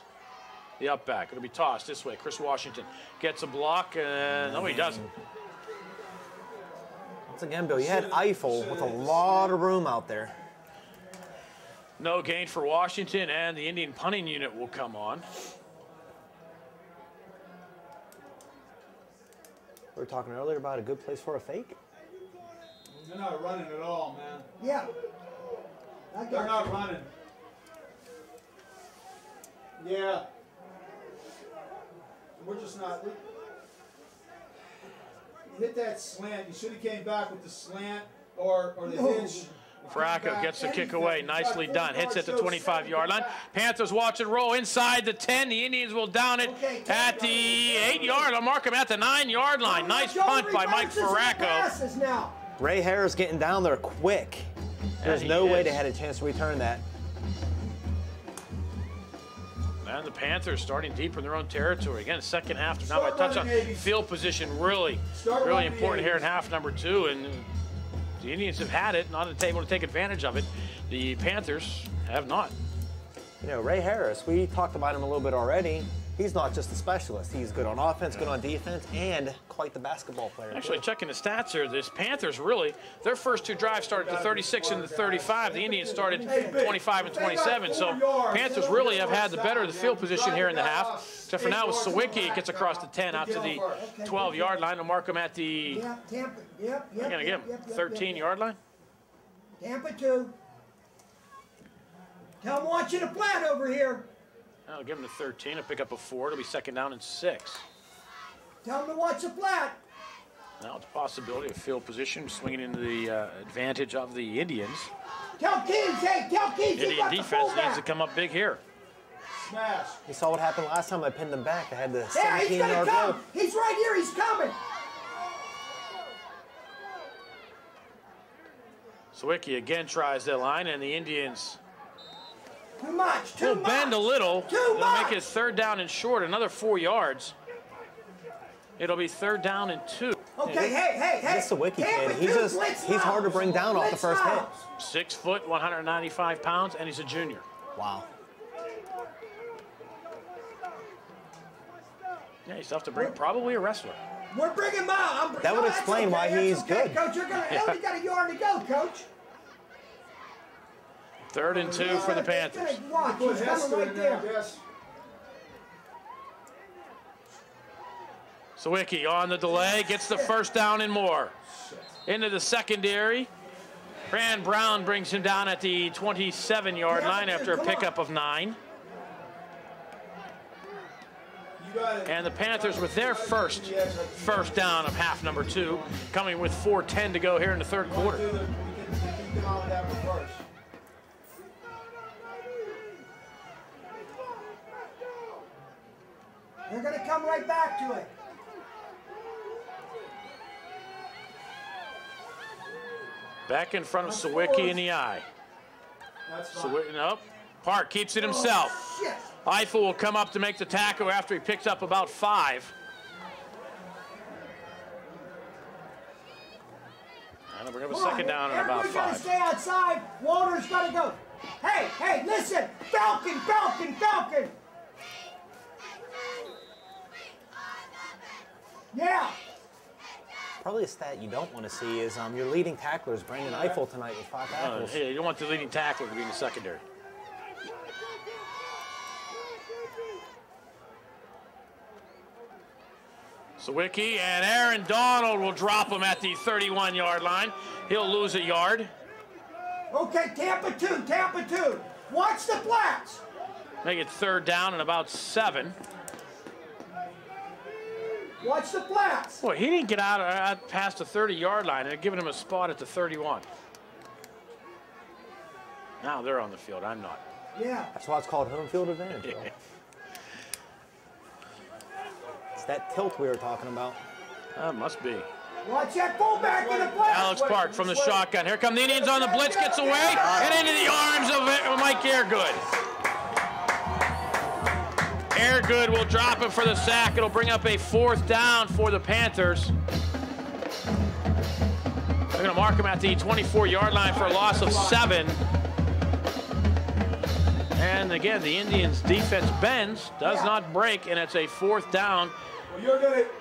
the up back. It'll be tossed this way. Chris Washington gets a block, and no, he doesn't. Once again, Bill, you had Eiffel with a lot of room out there. No gain for Washington, and the Indian punting unit will come on. We were talking earlier about a good place for a fake. They're not running at all, man. Yeah. They're not running. Yeah. We're just not. You hit that slant. You should have came back with the slant or the hitch. Farraco gets the kick away. Nicely done. Hits at the 25-yard line. Panthers watch it roll inside the 10. The Indians will down it at the 8-yard. I'll mark him at the 9-yard line. Nice punt by Mike Farraco. Ray Harris getting down there quick. There's no way they had a chance to return that. And the Panthers starting deeper in their own territory. Again, second half, they're now by touchdown. Field position really important here in half number 2. And the Indians have had it, not able to take advantage of it. The Panthers have not. You know, Ray Harris, we talked about him a little bit already. He's not just a specialist. He's good on offense, good on defense, and quite the basketball player. Actually, checking the stats here, this Panthers really, their first 2 drives started at the 36 and the 35. The Indians started 25 and 27. So Panthers really have had the better of the field position here in the half. Except for now with Sawicki, it gets across the 10 out to the 12-yard line. I'll mark him at the, I'm going to give him 13-yard line. Tampa 2. Tell him I want you to flat over here. I'll give him the 13. I'll pick up a 4. It'll be 2nd down and 6. Tell him to watch the flat. Now it's a possibility of field position swinging into the advantage of the Indians. Tell Keys, tell Keys. Indian defense needs to come up big here. Smash. You saw what happened last time I pinned them back. They had the 17-yard goal. He's right here. He's coming. Sawicki again tries that line, and the Indians Too much. will bend a little. They'll make it 3rd down and short, another 4 yards. It'll be 3rd down and 2. Okay, hey. This Sawicki kid, he's hard to bring down off the first hit. 6 foot, 195 pounds, and he's a junior. Wow. Yeah, he's tough to bring. Probably a wrestler. We're bringing him out. That would explain why he's good. Coach, you're only got a yard to go, Coach. 3rd and 2 for the Panthers. Watch, he's coming right there. Yes. Sawicki on the delay, gets the first down and more. Into the secondary. Brand Brown brings him down at the 27-yard line after a pickup of 9. And the Panthers with their first down of half number 2, coming with 4:10 to go here in the 3rd quarter. They're going to come right back to it. Back in front of Sawicki in the eye. Nope. Park keeps it himself. Eiffel will come up to make the tackle after he picks up about 5. And they'll bring up a second down and about 5. Everybody's got to stay outside. Walter's got to go. Hey, listen. Falcon. Yeah. Probably a stat you don't want to see is your leading tackler is Brandon Eiffel tonight with 5 tackles. Hey, you don't want the leading tackler to be in the secondary. Sawicki and Aaron Donald will drop him at the 31-yard line. He'll lose a yard. Okay, Tampa 2. Watch the flats. Make it 3rd down and about 7. Watch the flats. Boy, he didn't get out past the 30-yard line. They're giving him a spot at the 31. Now they're on the field. I'm not. Yeah. That's why it's called home field advantage. Yeah. It's that tilt we were talking about. Must be. Watch that fullback in the flats. Alex Park from the shotgun. Here come the Indians on the blitz. Gets away and into the arms of Mike Airgood. Airgood will drop him for the sack. It'll bring up a 4th down for the Panthers. They're going to mark him at the 24-yard line for a loss of 7. And again, the Indians' defense bends, does not break, and it's a 4th down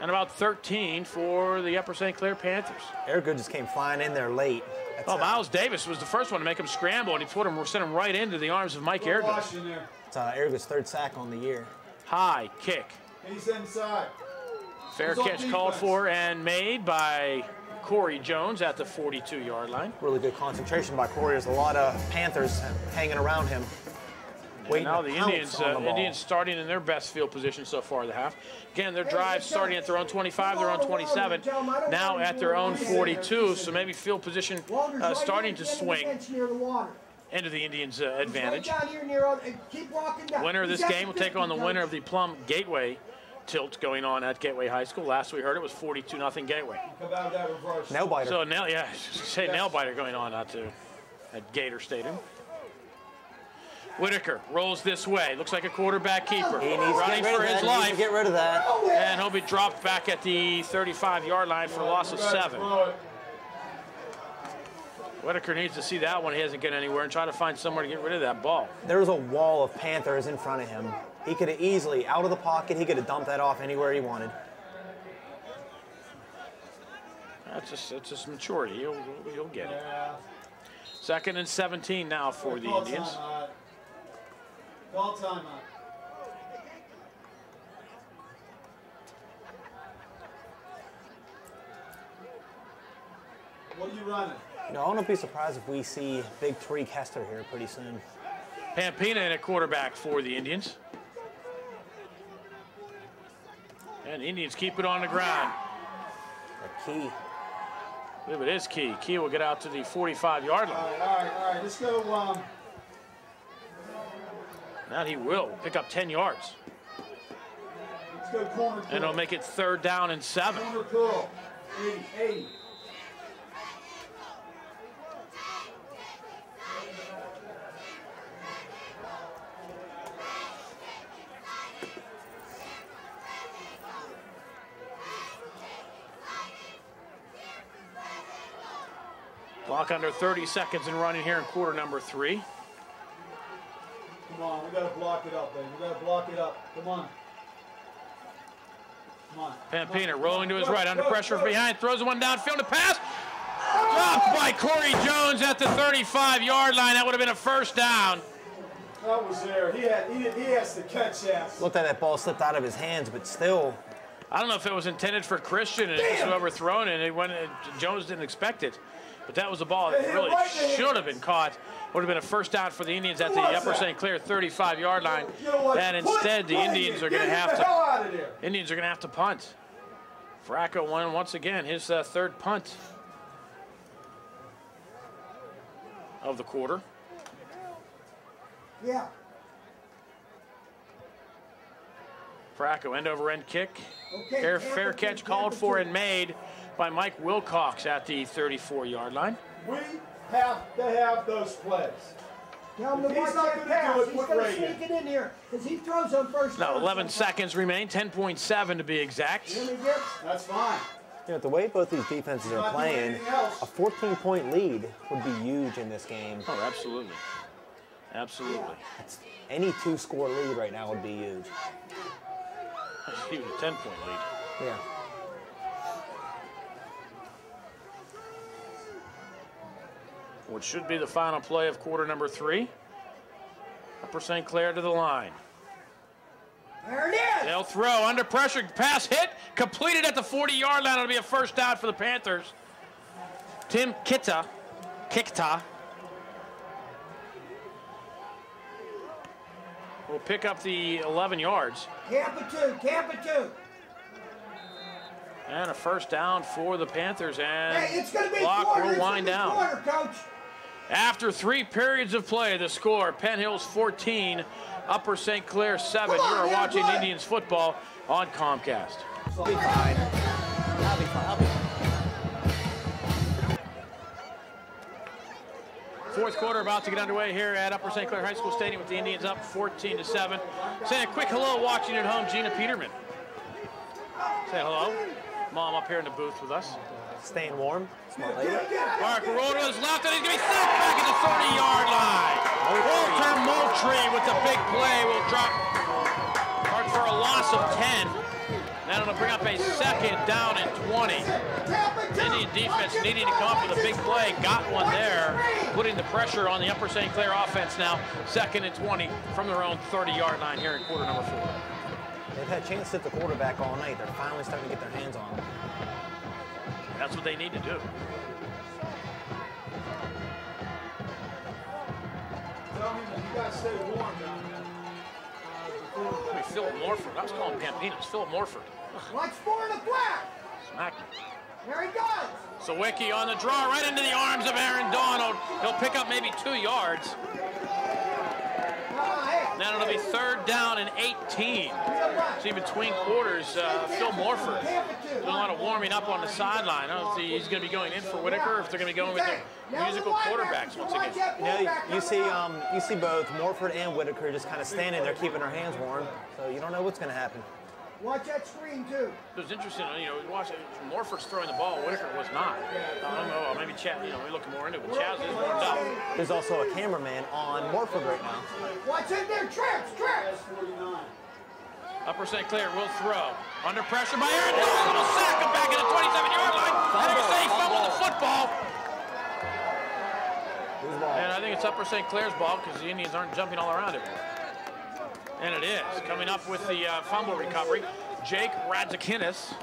and about 13 for the Upper St. Clair Panthers. Airgood just came flying in there late. Miles Davis was the first one to make him scramble, and he sent him right into the arms of Mike Airgood. It's Airgood's 3rd sack on the year. High kick. He's inside. Fair catch called for and made by Corey Jones at the 42-yard line. Really good concentration by Corey. There's a lot of Panthers hanging around him. Now the Indians starting in their best field position so far in the half. Again, their drive starting at their own 25, their own 27, now at their own 42, so maybe field position starting to swing into the Indians' advantage. Winner of this game will take on the winner of the Plum Gateway tilt going on at Gateway High School. Last we heard it was 42-0 Gateway. Nail biter. So nail biter going on out at Gator Stadium. Whitaker rolls this way. Looks like a quarterback keeper. He needs running for his life. Get rid of that. And he'll be dropped back at the 35-yard line for a loss of 7. Whitaker needs to see that one. He hasn't get anywhere and try to find somewhere to get rid of that ball. There was a wall of Panthers in front of him. He could have easily, out of the pocket, he could have dumped that off anywhere he wanted. That's just maturity. He'll get it. 2nd and 17 now for the Indians. Call timeout. What are you running? I wouldn't be surprised if we see Big Tariq Hester here pretty soon. Pampina in at quarterback for the Indians. And the Indians keep it on the ground. Key. I believe it is Key. Key will get out to the 45-yard line. All right. Let's go. Now he will pick up 10 yards. Let's go corner curl. And it'll make it 3rd down and 7. Corner curl. 80. Clock under 30 seconds and running here in quarter number 3. Come on, we got to block it up, baby. We got to block it up. Come on. Come on. Pampina rolling to his right, under pressure from behind, throws one downfield to pass. Stopped by Corey Jones at the 35-yard line. That would have been a first down. That was there. He has to catch that. Looked like that ball slipped out of his hands, but still. I don't know if it was intended for Christian and it was overthrown and Jones didn't expect it. But that was a ball that really should have been caught. Would have been a first down for the Indians at the Upper St. Clair 35-yard line. And instead, the Indians are going to have to punt. Fracco won once again his third punt of the quarter. Yeah. Fracco, end-over-end kick. Okay, Fair catch called for and made by Mike Wilcox at the 34-yard line. We have to have those plays. Tell him to He's watch not that gonna pass. do it, He's put going to Ray sneak in. it in here because he throws on first No, down 11 sometimes. seconds remain, 10.7 to be exact. Hear me, Gibbs? That's fine. You know, the way both these defenses are playing, a 14-point lead would be huge in this game. Oh, absolutely. Absolutely. Any two-score lead right now would be huge. Even a 10-point lead. Yeah. Which should be the final play of quarter number 3. Upper St. Clair to the line. There it is. They'll throw under pressure. Pass hit. Completed at the 40-yard line. It'll be a first down for the Panthers. Tim Kikta will pick up the 11 yards. Camp it two. And a first down for the Panthers. And Hey, it's going to be clock quarter. will It's wind gonna be down. quarter, Coach. After 3 periods of play, the score, Penn Hills 14, Upper St. Clair 7. You are watching Indians football on Comcast. I'll be fine. I'll be fine. Fourth quarter about to get underway here at Upper St. Clair High School Stadium with the Indians up 14-7. Saying a quick hello, watching at home, Gina Peterman. Say hello. Mom up here in the booth with us. Staying warm. Smart lady. Mark roll to his left, and he's going to be sacked back at the 30-yard line. Walter Moultrie with the big play will drop Mark for a loss of 10. That'll bring up a second down and 20. Indian defense needing to come up with a big play. Got one there, putting the pressure on the Upper St. Clair offense now. Second and 20 from their own 30-yard line here in quarter number 4. They've had a chance to hit the quarterback all night. They're finally starting to get their hands on him. That's what they need to do. Tell me that you guys stay warm down there. I mean, Philip Morford. I was calling Pampino. It's Philip Morford. Watch 4 in the flat. Smack me. There he goes. Sawicki on the draw right into the arms of Aaron Donald. He'll pick up maybe 2 yards. Now it'll be third down and 18. See, between quarters, Phil Morford doing a lot of warming up on the sideline. I don't know if he's going to be going in for Whitaker or if they're going to be going with the musical quarterbacks once again. You see both Morford and Whitaker just kind of standing there keeping their hands warm, so you don't know what's going to happen. Watch that screen, too. It was interesting, watch Morford's throwing the ball, Whitaker was not. I don't know, maybe Chaz, we're looking more into it, but Chaz is warmed up. There's also a cameraman on Morford right now. Watch it there, trips. Upper St. Clair will throw. Under pressure by Aaron Donald, will sack him back at the 27-yard line. And they're going to say he fumbled the football. And I think it's Upper St. Clair's ball because the Indians aren't jumping all around it. And it is. Coming up with the fumble recovery, Jake Radzikinis.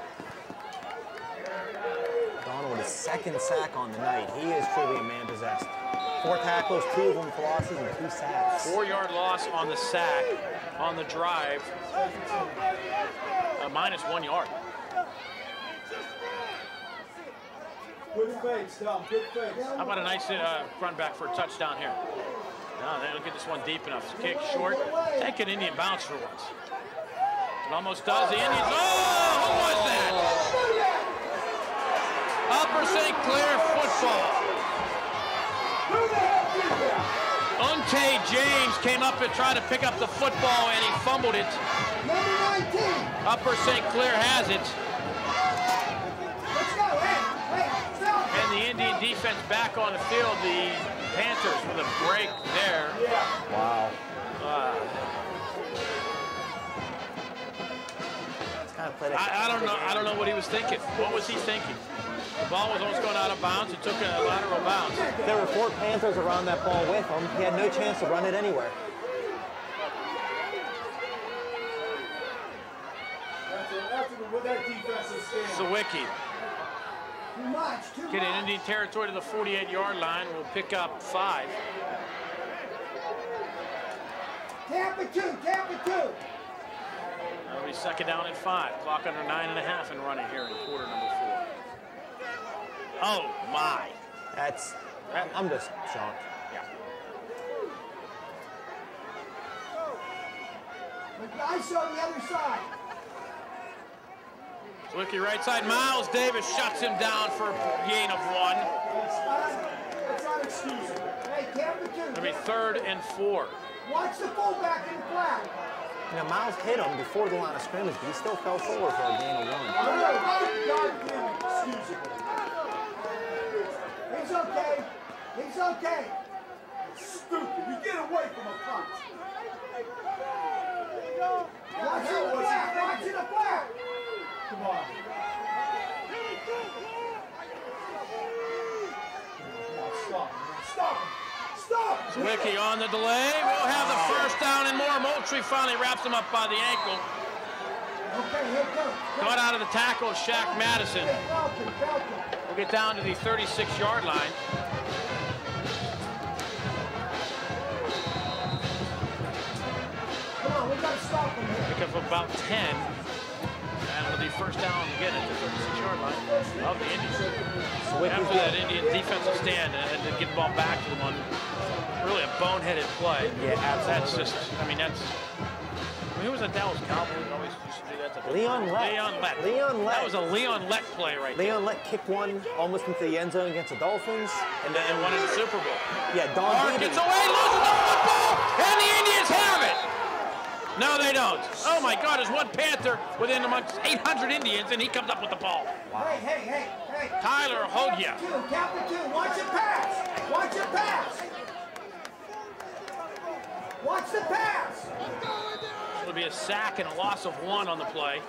Donald with his second sack on the night. He is truly a man possessed. 4 tackles, 2 of them for losses, and 2 sacks. 4-yard loss on the sack on the drive. Minus 1 yard. Good fakes, Tom. Good fakes. How about a nice run back for a touchdown here? No, they don't get this one deep enough. Kick short. Take an Indian bounce for once. It almost does. The Indians. Oh, who was that? Upper St. Clair football. Unte James came up and tried to pick up the football, and he fumbled it. Number 19. Upper St. Clair has it. Let's go. Hey, stop. And the Indian defense back on the field. The Panthers with a break there. Wow. It's kind of I don't know what he was thinking. What was he thinking? The ball was almost going out of bounds. It took a lateral bounce. There were 4 Panthers around that ball with him. He had no chance to run it anywhere. Sawicki. Too much. Getting Indian territory to the 48-yard line. We'll pick up 5. Tampa 2. That'll be second down and 5. Clock under 9.5 and running here in quarter number 4. Oh my! I'm just shocked. Yeah. I saw the other side. Sawicki right side. Miles Davis shuts him down for a gain of 1. It's not excusable. Hey, Tampa 2. It'll be 3rd and 4. Watch the fullback in the flat. You know, Miles hit him before the line of scrimmage, but he still fell forward for a gain of 1. He's okay. He's okay. Stupid. You get away from a punt. Watch in the flat. Watch in the flat. Come on. Stop. Sawicki on the delay. We'll have the first down and more. Moultrie finally wraps him up by the ankle. Okay, here it comes. Caught out of the tackle, Shaq Madison. We'll get down to the 36-yard line. Come on, we gotta stop him here. Pick up about 10. And it'll be first down again at the 36-yard line of the Indians. After that Indian defensive stand and to get the ball back to them on really a boneheaded play. Yeah, absolutely. That's just, who was that Dallas Cowboy that always used to do that? Leon Lett. That was a Leon Lett play right there. Leon Lett kicked one almost into the end zone against the Dolphins. And then won in the Super Bowl. Yeah, Don Clark gets away, loses the football, and the Indians have it. No, they don't. Oh, my God, there's one Panther within amongst 800 Indians, and he comes up with the ball. Wow. Hey. Tyler Hogia. Captain 2, watch it pass. Watch it pass. Watch the pass. It'll be a sack and a loss of 1 on the play.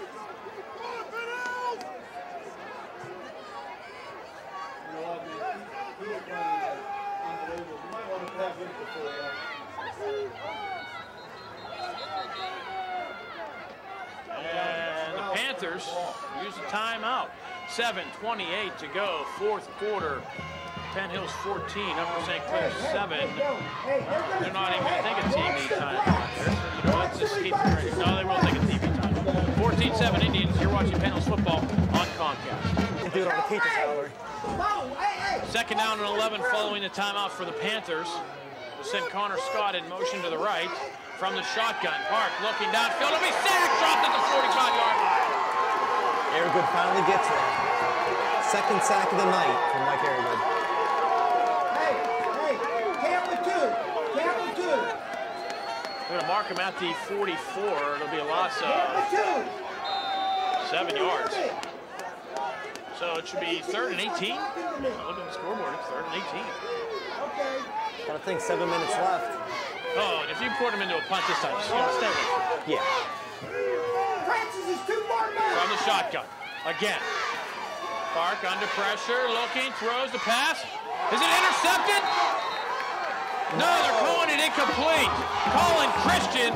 And the Panthers use a timeout. 7:28 to go, 4th quarter. Penn Hills 14, Upper St. Clair 7. They're not even going to take a TV time. Let's just keep it. No, they will take a TV time. 14-7 Indians. You're watching Penn Hills football on Comcast. Do it on the teacher salary. Second down and 11 following the timeout for the Panthers. We'll send Connor Scott in motion to the right from the shotgun. Park looking downfield. It'll be sacked, dropped at the 45-yard line. Airgood finally gets there. Second sack of the night from Mike Airgood. We're going to mark him at the 44. It'll be a loss of 7 yards. So it should be 3rd and 18. Look at the scoreboard. It's 3rd and 18. I think 7 minutes left. Oh, and if you put him into a punt this time, just stay with it. Yeah. Francis is too far back. From the shotgun. Again. Park under pressure, looking, throws the pass. Is it intercepted? No, they're calling it incomplete. Colin Christian.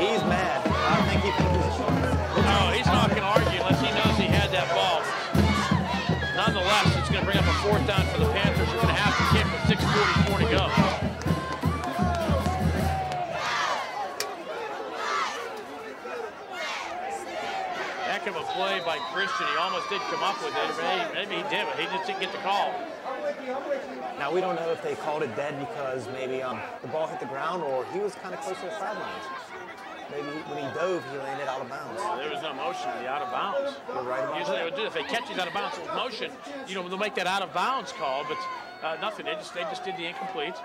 He's mad. I don't think he thinks it's a shot. No, he's not going to argue unless he knows he had that ball. Nonetheless, it's going to bring up a 4th down for the Panthers. They're going to have to kick with 6:44 to go. Heck of a play by Christian. He almost did come up with it. Maybe he did, but he just didn't get the call. Now, we don't know if they called it dead because maybe the ball hit the ground or he was kind of close to the sidelines. Maybe when he dove, he landed out of bounds. There was no motion to the out of bounds. You're right about Usually that. they would do if they catch these out of bounds with motion, they'll make that out of bounds call, but nothing. They just did the incomplete.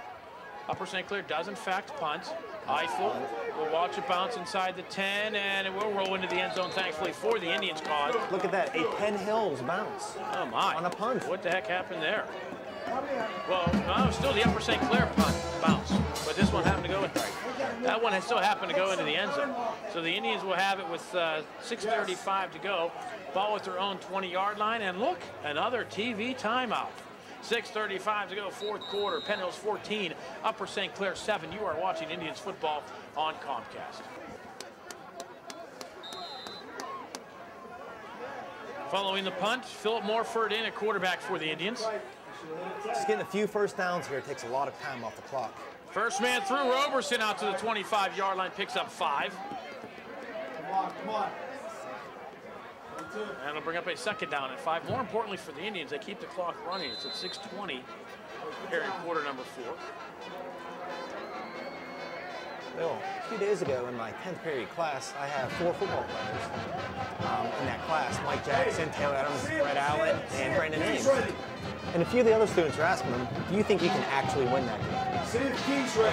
Upper St. Clair does in fact punt. Eiffel will watch it bounce inside the 10, and it will roll into the end zone, thankfully, for the Indians cause. Look at that, a Penn Hills bounce. Oh, my. On a punt. What the heck happened there? Well, no, still the Upper St. Clair punt bounce, but this one happened to go with right. That one still happened to go into the end zone. So the Indians will have it with 6:35 to go. Ball at their own 20-yard line. And look, another TV timeout. 6:35 to go, fourth quarter. Penn Hills 14, Upper St. Clair 7. You are watching Indians football on Comcast. Following the punt, Philip Morford in at quarterback for the Indians. Just getting a few first downs here takes a lot of time off the clock. First man through, Roberson out to the 25-yard line, picks up 5. Come on. And it'll bring up a second down at 5. More importantly for the Indians, they keep the clock running. It's at 6:20 here in quarter number 4. Bill, a few days ago in my 10th period class, I have 4 football players in that class. Mike Jackson, Taylor Adams, Brett Allen, and Brandon Ames. And a few of the other students are asking them, do you think you can actually win that game?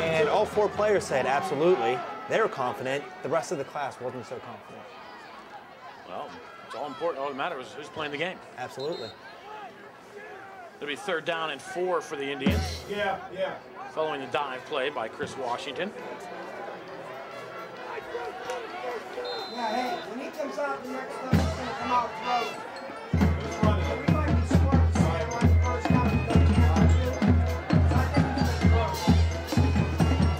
And all 4 players said absolutely. They were confident. The rest of the class wasn't so confident. Well, it's all important. All that matters is who's playing the game. Absolutely. It'll be 3rd down and 4 for the Indians. Yeah. Following the dive play by Chris Washington. Yeah, hey, when he comes out the next time, he's going to come out throw. We might be smart to say run the first down and go to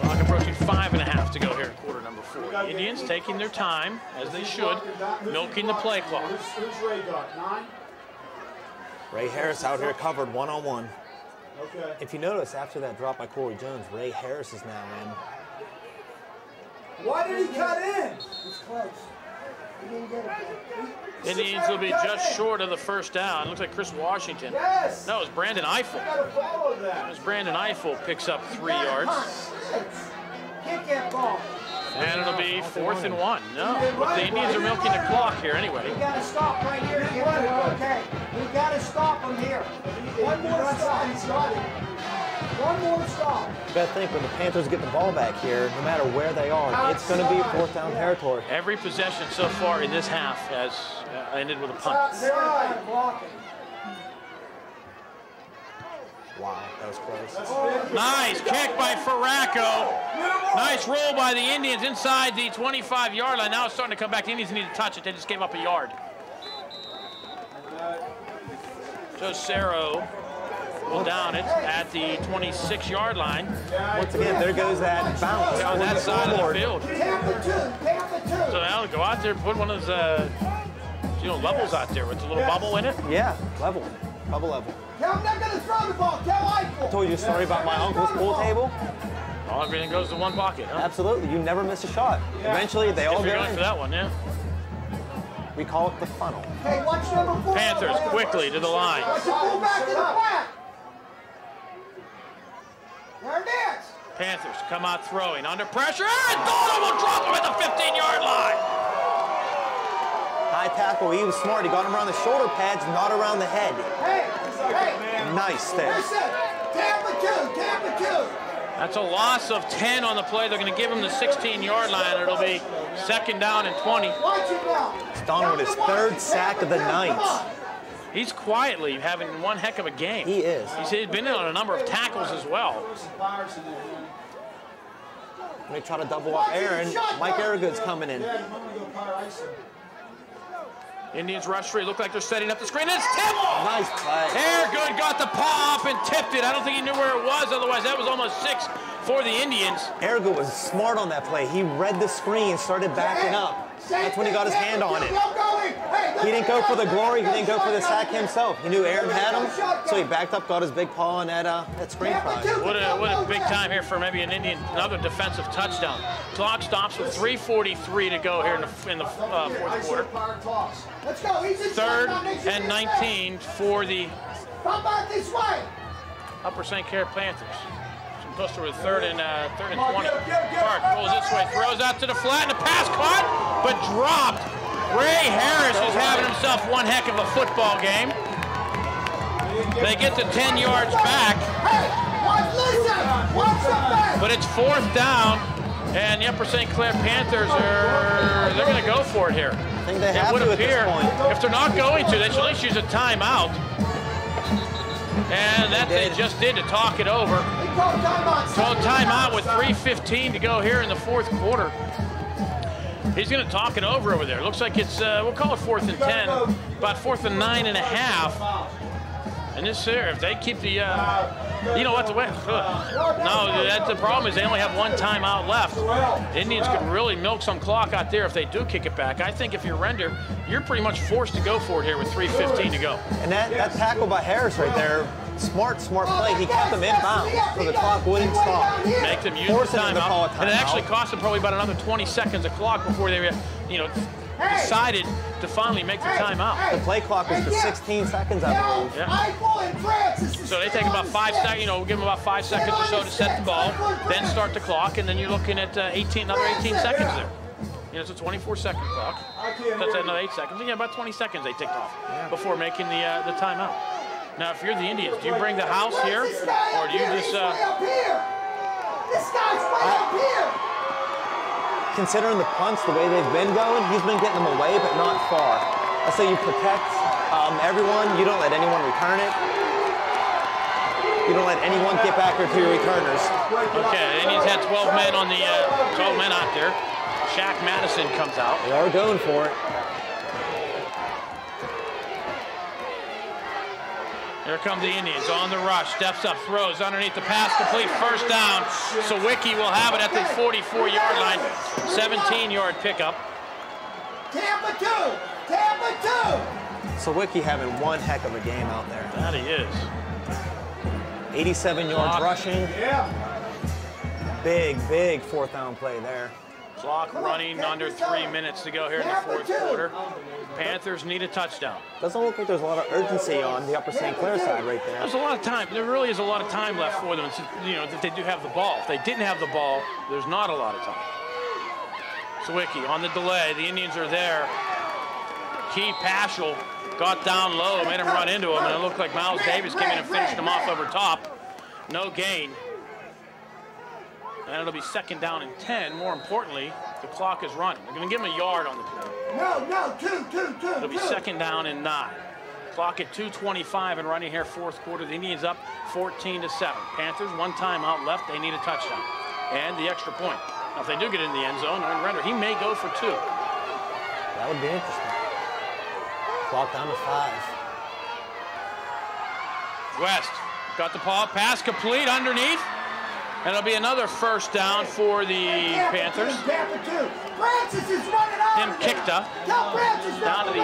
Clock approaching 5.5 to go here in quarter number 4. Indians taking their time, as they should, milking the play clock. Who's Ray got? 9? Ray Harris out here covered one-on-one. Okay. If you notice, after that drop by Corey Jones, Ray Harris is now in. Why did he cut in? It's close. He didn't get it. Indians will be just short of the first down. Looks like Chris Washington. Yes. No, it was Brandon Eiffel. Got to follow that. As Brandon Eiffel picks up 3 yards. Kick that ball. And it'll be 4th and 1. No, but the Indians are milking the clock here anyway. We got to stop right here. Okay. We got to stop him here. One more stop. He's got it. One more stop. You got to think, when the Panthers get the ball back here, no matter where they are, it's going to be 4th down territory. Every possession so far in this half has ended with a punt. Wow, that was close. Nice kick by Farraco. Nice roll by the Indians inside the 25-yard line. Now it's starting to come back. The Indians need to touch it. They just gave up a yard. Joe Cerro will down it at the 26-yard line. Once again, there goes that bounce on that side of the field. Tampa 2. So now go out there and put one of those levels out there with a little bubble in it. Yeah, level. Bubble level. Tell him they're going to throw the ball. Tell Eiffel. I told you a story about my uncle's pool table. Oh, everything goes to one bucket, huh? Absolutely. You never miss a shot. Yeah. Eventually, they all go in. For that one, yeah. We call it the funnel. Hey, watch number 4. Panthers quickly to the line. Watch the pull back to the flat. There it is. Panthers come out throwing under pressure. And Donald will drop him at the 15-yard line. High tackle. He was smart. He got him around the shoulder pads, not around the head. Hey. Nice there. Tampa 2. That's a loss of 10 on the play. They're going to give him the 16-yard line. It'll be 2nd down and 20. Watch it now. It's Donald with his 3rd sack of the night. He's quietly having one heck of a game. He is. He's been in on a number of tackles as well. When they try to double up Aaron, Mike Aragood's coming in. Indians rush free. Look like they're setting up the screen. It's tipped! Nice play. Aragood got the paw up and tipped it. I don't think he knew where it was. Otherwise, that was almost 6 for the Indians. Aragood was smart on that play. He read the screen, started backing up. That's when he got his hand on it. He didn't go for the glory. He didn't go for the sack himself. He knew Aaron had him, so he backed up, got his big paw on that screen prize. What a big time here for maybe another defensive touchdown. Clock stops with 3:43 to go here in the fourth quarter. 3rd and 19 for the Upper St. Clair Panthers. Close to 3rd and 20. Clark pulls this way, throws out to the flat, and a pass caught, but dropped. Ray Harris is having himself one heck of a football game. They get the 10 yards back. But it's 4th down, and the Upper St. Clair Panthers they're going to go for it here. I think they have to at this point. If they're not going to, they should at least use a timeout. And that they just did to talk it over. Called timeout with 3:15 to go here in the fourth quarter. He's going to talk it over there. Looks like it's, we'll call it 4th and 10, about 4th and 9.5. And this here, if they keep the, you know what, the way, no, that's the problem is they only have one timeout left. The Indians could really milk some clock out there if they do kick it back. I think if you're Render, you're pretty much forced to go for it here with 3:15 to go. And that tackle by Harris right there, smart play. He kept them inbounds, so the clock wouldn't stop. Make them use the timeout. And it actually cost them probably about another 20 seconds of clock before they, you know, decided to finally make the timeout. The play clock was for 16 seconds, I believe. Yeah. So they take about 5 seconds, you know, give them about 5 seconds or so to set the ball, then start the clock, and then you're looking at another 18 seconds there. You know, it's a 24-second clock. That's another 8 seconds. Yeah, about 20 seconds they ticked off before making the timeout. Now, if you're the Indians, do you bring the house here, or do you just... This guy's way up here! Considering the punts, the way they've been going, he's been getting them away, but not far. I say you protect everyone. You don't let anyone return it. You don't let anyone get back there to your returners. Okay, the Indians had 12 men on the 12 men out there. Shaq Madison comes out. They are going for it. Here come the Indians on the rush. Steps up, throws underneath the pass, complete, first down. Sawicki will have it at the 44-yard line. 17-yard pickup. Tampa 2! Tampa 2! Sawicki having one heck of a game out there. That he is. 87 yards rushing. Yeah. Big fourth down play there. Clock running under 3 minutes to go here in the fourth quarter. Panthers need a touchdown. Doesn't look like there's a lot of urgency on the Upper St. Clair side right there. There's a lot of time. There really is a lot of time left for them. It's, you know, that they do have the ball. If they didn't have the ball, there's not a lot of time. Sawicki on the delay. The Indians are there. Key Paschal got down low, made him run into him, and it looked like Miles Davis came in and finished him off over top. No gain. And it'll be 2nd down and 10. More importantly, the clock is running. They're going to give him a yard on the play. No, two. It'll be 2nd down and 9. Clock at 2:25 and running here, fourth quarter. The Indians up 14-7. Panthers, one timeout left. They need a touchdown and the extra point. Now, if they do get in the end zone, Render, he may go for 2. That would be interesting. Clock down to 5. West got the ball, pass complete underneath. And it'll be another first down for the Panthers. Francis is running out. Tim Kikta down to the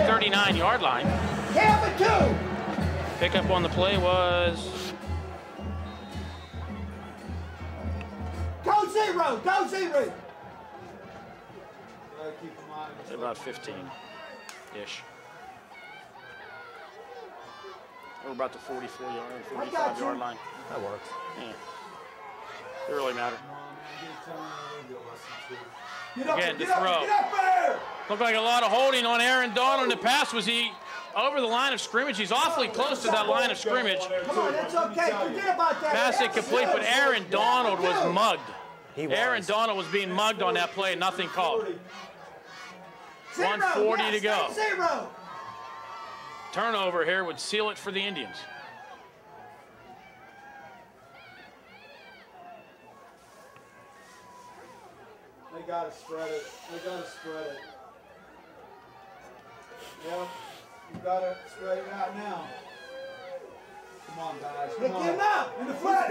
39-yard line. Tampa 2. Pickup on the play was... Go zero. About 15-ish. We're about the 45-yard line. That works. Yeah. It really matter. Again, to throw. Looked like a lot of holding on Aaron Donald. The pass was he over the line of scrimmage. He's awfully close to that line of scrimmage. Come on, that's okay. Forget about that. Pass incomplete, but Aaron Donald was mugged. Aaron Donald was being mugged on that play, nothing called. 1:40 to go. Turnover here would seal it for the Indians. They gotta spread it. Yep. You gotta spread it out now. Come on, guys. Come on. Get him out. In the flat.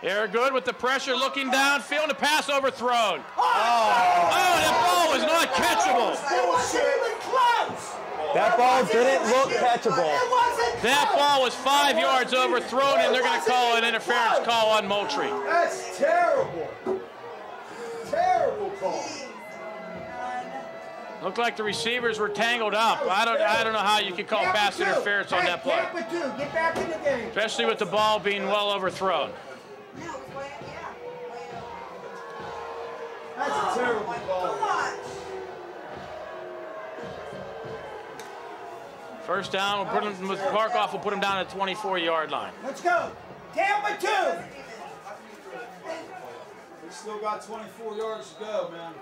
They're good with the pressure, looking downfield, the pass overthrown. Oh, that ball was not catchable. That ball didn't look catchable. That ball was 5 yards overthrown, and they're going to call an interference call on Moultrie. That's terrible. Terrible call. Looked like the receivers were tangled up. I don't know how you could call pass interference on that play. Get back in the game. Especially with the ball being well overthrown. That's a terrible call. First down, we'll put him with Parkoff. We'll put him down at the 24-yard line. Let's go. Tampa 2. We still got 24 yards to go, man.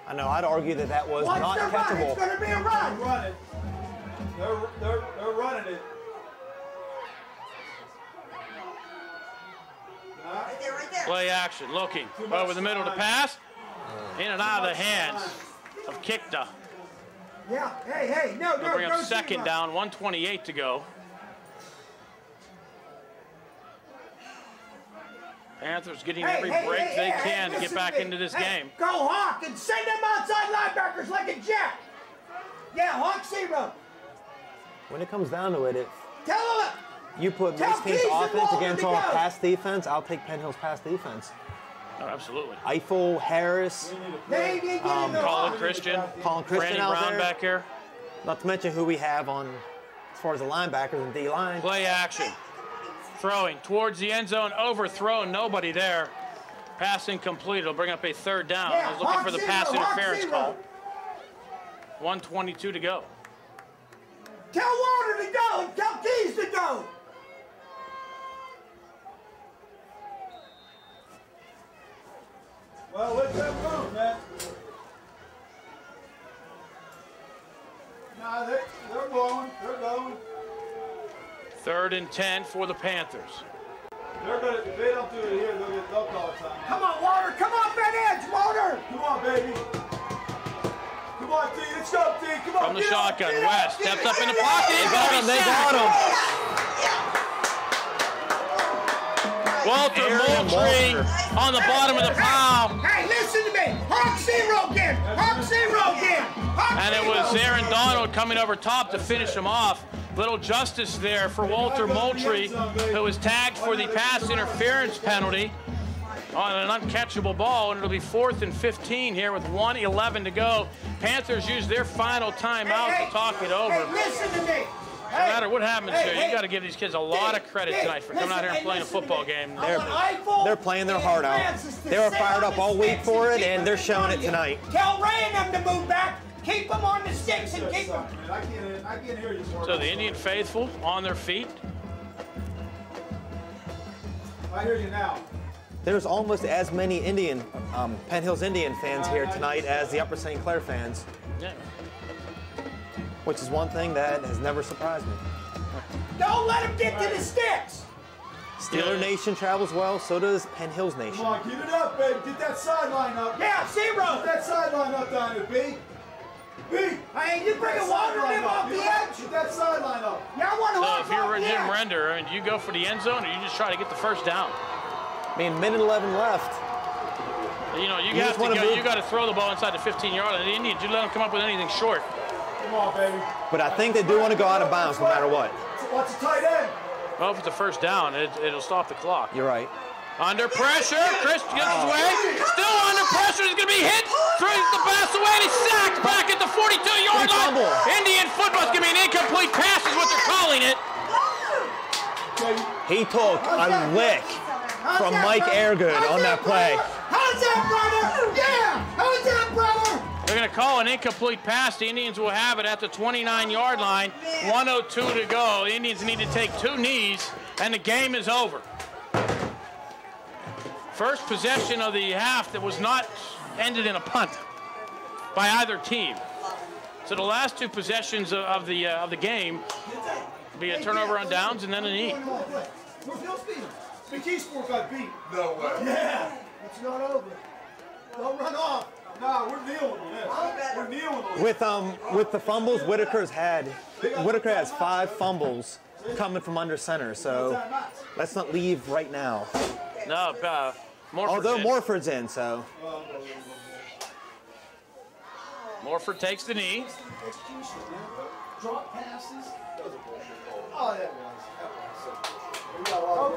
I know. I'd argue that was not catchable. It's going to be a run. Run it. They're running it. Play action, looking over the middle to pass. In and out of the hands of Kikta. Yeah, hey, no, They'll bring up second down, 1:28 to go. Panthers getting every break they can to get back into this game. Go Hawk and send them outside linebackers like a jet. Yeah, Hawk 0. When it comes down to it, Tell them. you put this team's offense against all pass defense, I'll take Penn Hills pass defense. Oh, absolutely. Eiffel, Harris, Colin Christian Randy out Brown there. Back here. Not to mention who we have on as far as the linebackers and D-line. Play action. Throwing towards the end zone, overthrown, nobody there. Pass incomplete. It'll bring up a third down. I was looking for the pass interference call. 1:22 to go. Tell Walter to go and tell Keys to go. Well, let them move, man. Nah, they're going. They're going. 3rd and 10 for the Panthers. They're gonna. If they don't do it here, they'll call it time. Come on, Walter. Come on, Ben Edge, Walter. Come on, baby. Come on, T. Let's go, T. Come on. From the shotgun, West steps up in the pocket. They got him. Walter Moultrie on the bottom of the pile. Hey, listen to me. Hawk 0 again. Hawk 0 again. And it was Aaron Donald coming over top to finish him off. Little justice there for Walter Moultrie, who was tagged for the pass interference penalty on an uncatchable ball, and it'll be 4th and 15 here with 1:11 to go. Panthers use their final timeout to talk it over. Hey, listen to me. No matter what happens here, you got to give these kids a lot of credit tonight for coming out here and playing a football game. They're playing their heart out. They were fired up all week for it, and they're showing it tonight. Tell Ray and them to move back. Keep them on the sticks and keep them. I can't hear you. So the Indian faithful on their feet. I hear you now. There's almost as many Penn Hills Indian fans here tonight as the Upper St. Clair fans. Yeah. Which is one thing that has never surprised me. Don't let them get to the sticks. Steeler Nation travels well, so does Penn Hills Nation. Come on, get it up, baby. Get that sideline up. Yeah, 0. Get that sideline up down there, B. B. Hey, you bring a Walter him off the edge. Get that sideline up. Yeah, I want to So if you're Jim Render, and you go for the end zone, or you just try to get the first down? I mean, minute 11 left. You know, you got to throw the ball inside the 15-yard line. The Indians, you let them come up with anything short. Come on, baby. But I think they do want to go out of bounds no matter what. What's a tight end? Well, if it's a first down, it'll stop the clock. You're right. Under pressure, Chris gets his way. Still under pressure, he's going to be hit. Throws the pass away, and he's sacked back at the 42-yard line. Indian football is going to be an incomplete pass is what they're calling it. He took a lick from Mike Airgood on that play. How's that, brother? Yeah! How's that, brother? They're going to call an incomplete pass. The Indians will have it at the 29-yard line. 1:02 to go. The Indians need to take 2 knees, and the game is over. First possession of the half that was not ended in a punt by either team. So the last 2 possessions of the game will be a turnover on downs and then a knee. McKeesport got beat. No way. Yeah. It's not over. Don't run off. Nah, we're dealing with this. We're dealing with this. With the fumbles Whitaker has 5 fumbles coming from under center, so let's not leave right now. No, Although Morford's in, so. Morford takes the knee. Drop passes. Oh, that was.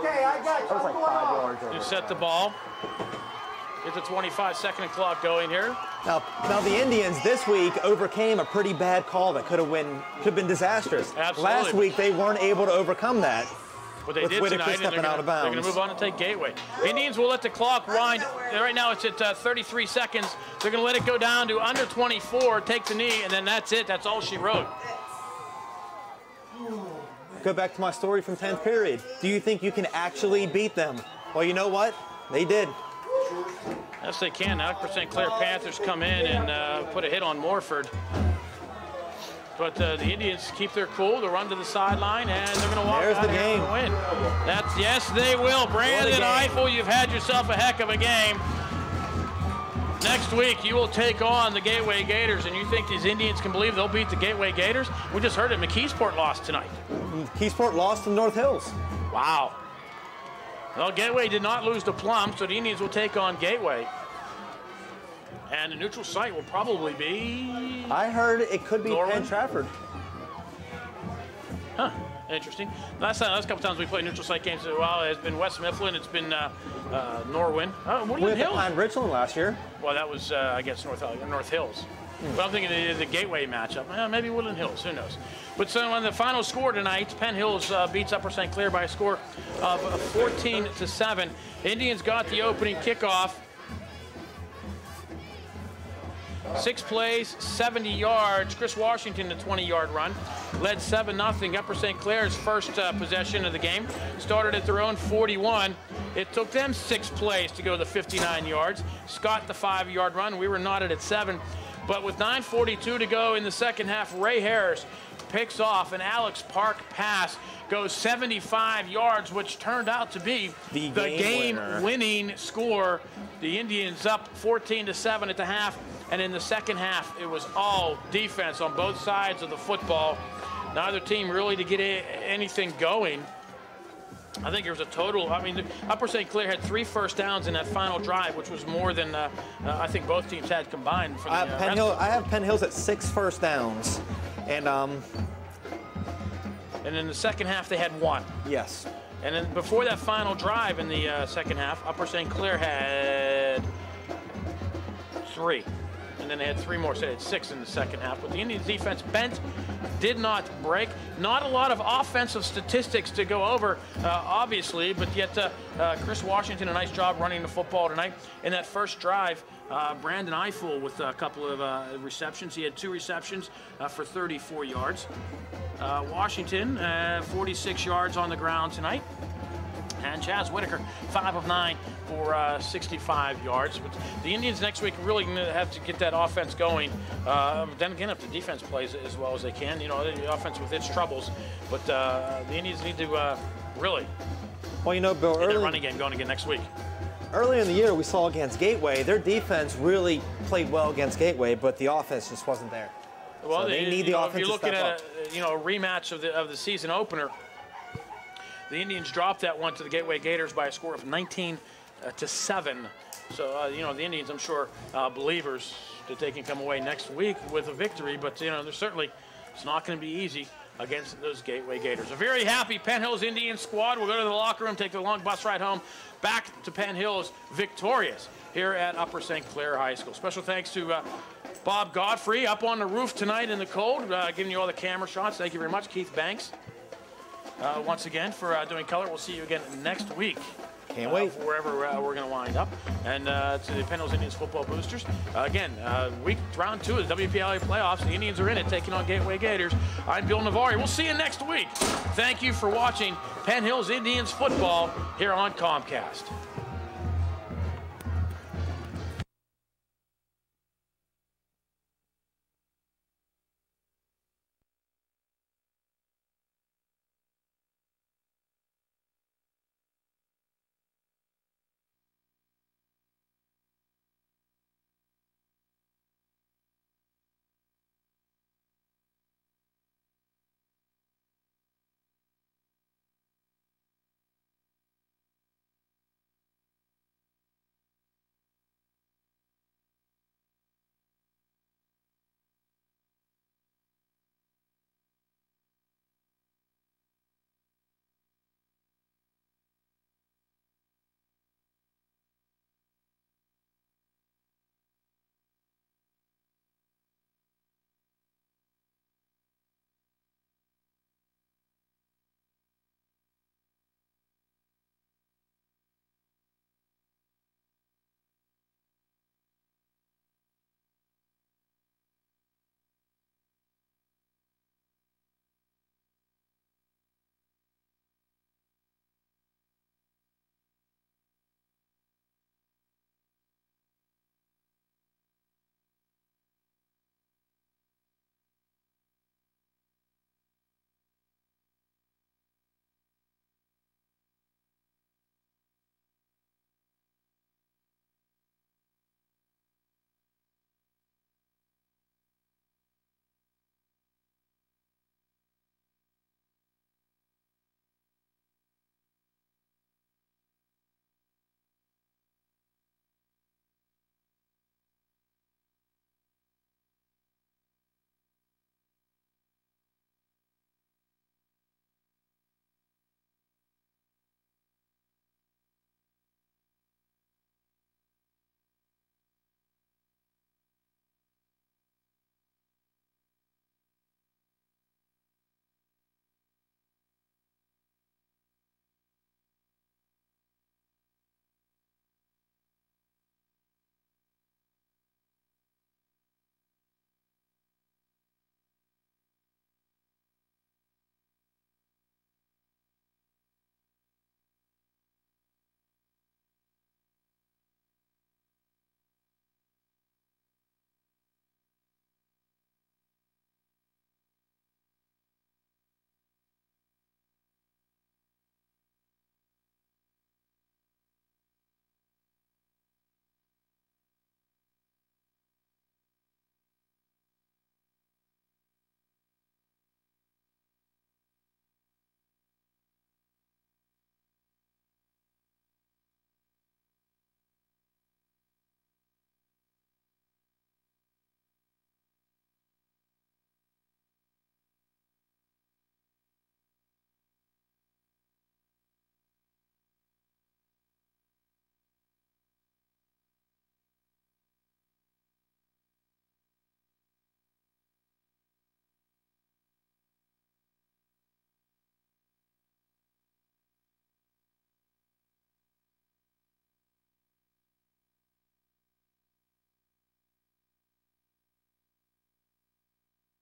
Okay, I got you. That was like 5 yards over. You set the ball. Get the 25-second clock going here. Now the Indians this week overcame a pretty bad call that could have been disastrous. Absolutely. Last week they weren't able to overcome that. But they with did Whitaker tonight, stepping and out of they're bounds. going to move on and take Gateway. Indians will let the clock wind. Right now it's at 33 seconds. They're going to let it go down to under 24, take the knee, and then that's it. That's all she wrote. Go back to my story from 10th period. Do you think you can actually beat them? Well, you know what? They did. Yes, they can. Upper St Clair Panthers come in and put a hit on Morford. But the Indians keep their cool. They'll run to the sideline, and they're going to walk There's out the here game. and win. Yes, they will. Brandon Eiffel, you've had yourself a heck of a game. Next week, you will take on the Gateway Gators, and you think these Indians can believe they'll beat the Gateway Gators? We just heard it. McKeesport lost tonight. McKeesport lost to North Hills. Wow. Well, Gateway did not lose to Plum, so the Indians will take on Gateway. And the neutral site will probably be... I heard it could be Norwin? Penn Trafford. Huh. Interesting. Last couple times we played neutral site games, well, it's been West Mifflin, it's been Norwin. Woodland Hills. We Richland last year. Well, that was, I guess, North Hills. But I'm thinking the Gateway matchup. Maybe Woodland Hills, who knows. But so on the final score tonight, Penn Hills beats Upper St. Clair by a score of 14-7. Indians got the opening kickoff. 6 plays, 70 yards. Chris Washington, the 20-yard run, led 7-0. Upper St. Clair's first possession of the game started at their own 41. It took them 6 plays to go to 59 yards. Scott, the 5-yard run. We were knotted at 7. But with 9:42 to go in the second half, Ray Harris picks off an Alex Park pass, goes 75 yards, which turned out to be the game-winning score. The Indians up 14-7 at the half. And in the second half, it was all defense on both sides of the football. Neither team really to get anything going. I think there was a total, Upper St. Clair had 3 first downs in that final drive, which was more than I think both teams had combined. For the, I have Penn Hills at 6 first downs. And in the second half, they had 1. Yes. And then before that final drive in the second half, Upper St. Clair had 3. And then they had 3 more, so they had 6 in the second half. But the Indians defense bent, did not break. Not a lot of offensive statistics to go over, obviously, but yet Chris Washington, a nice job running the football tonight. In that first drive, Brandon Eiffel with a couple of receptions. He had 2 receptions for 34 yards. Washington, 46 yards on the ground tonight. And Chaz Whitaker, 5 of 9 for 65 yards. But the Indians next week really going to have to get that offense going. Then again, if the defense plays as well as they can, the offense with its troubles. But the Indians need to really Bill, get their running game going again next week. Earlier in the year, we saw against Gateway, their defense really played well against Gateway, but the offense just wasn't there. Well, so they need the offense if you're to looking step at a rematch of the season opener, the Indians dropped that one to the Gateway Gators by a score of 19-7. So, the Indians, I'm sure, believers that they can come away next week with a victory. But, there's certainly, it's not going to be easy against those Gateway Gators. A very happy Penn Hills Indians squad. We'll go to the locker room, take the long bus ride home, back to Penn Hills victorious here at Upper St. Clair High School. Special thanks to Bob Godfrey up on the roof tonight in the cold, giving you all the camera shots. Thank you very much. Keith Banks. Once again for doing color. We'll see you again next week. Can't wait. Wherever we're going to wind up. And to the Penn Hills Indians football boosters. Again, round 2 of the WPIAL Playoffs. The Indians are in it, taking on Gateway Gators. I'm Bill Navari. We'll see you next week. Thank you for watching Penn Hills Indians football here on Comcast.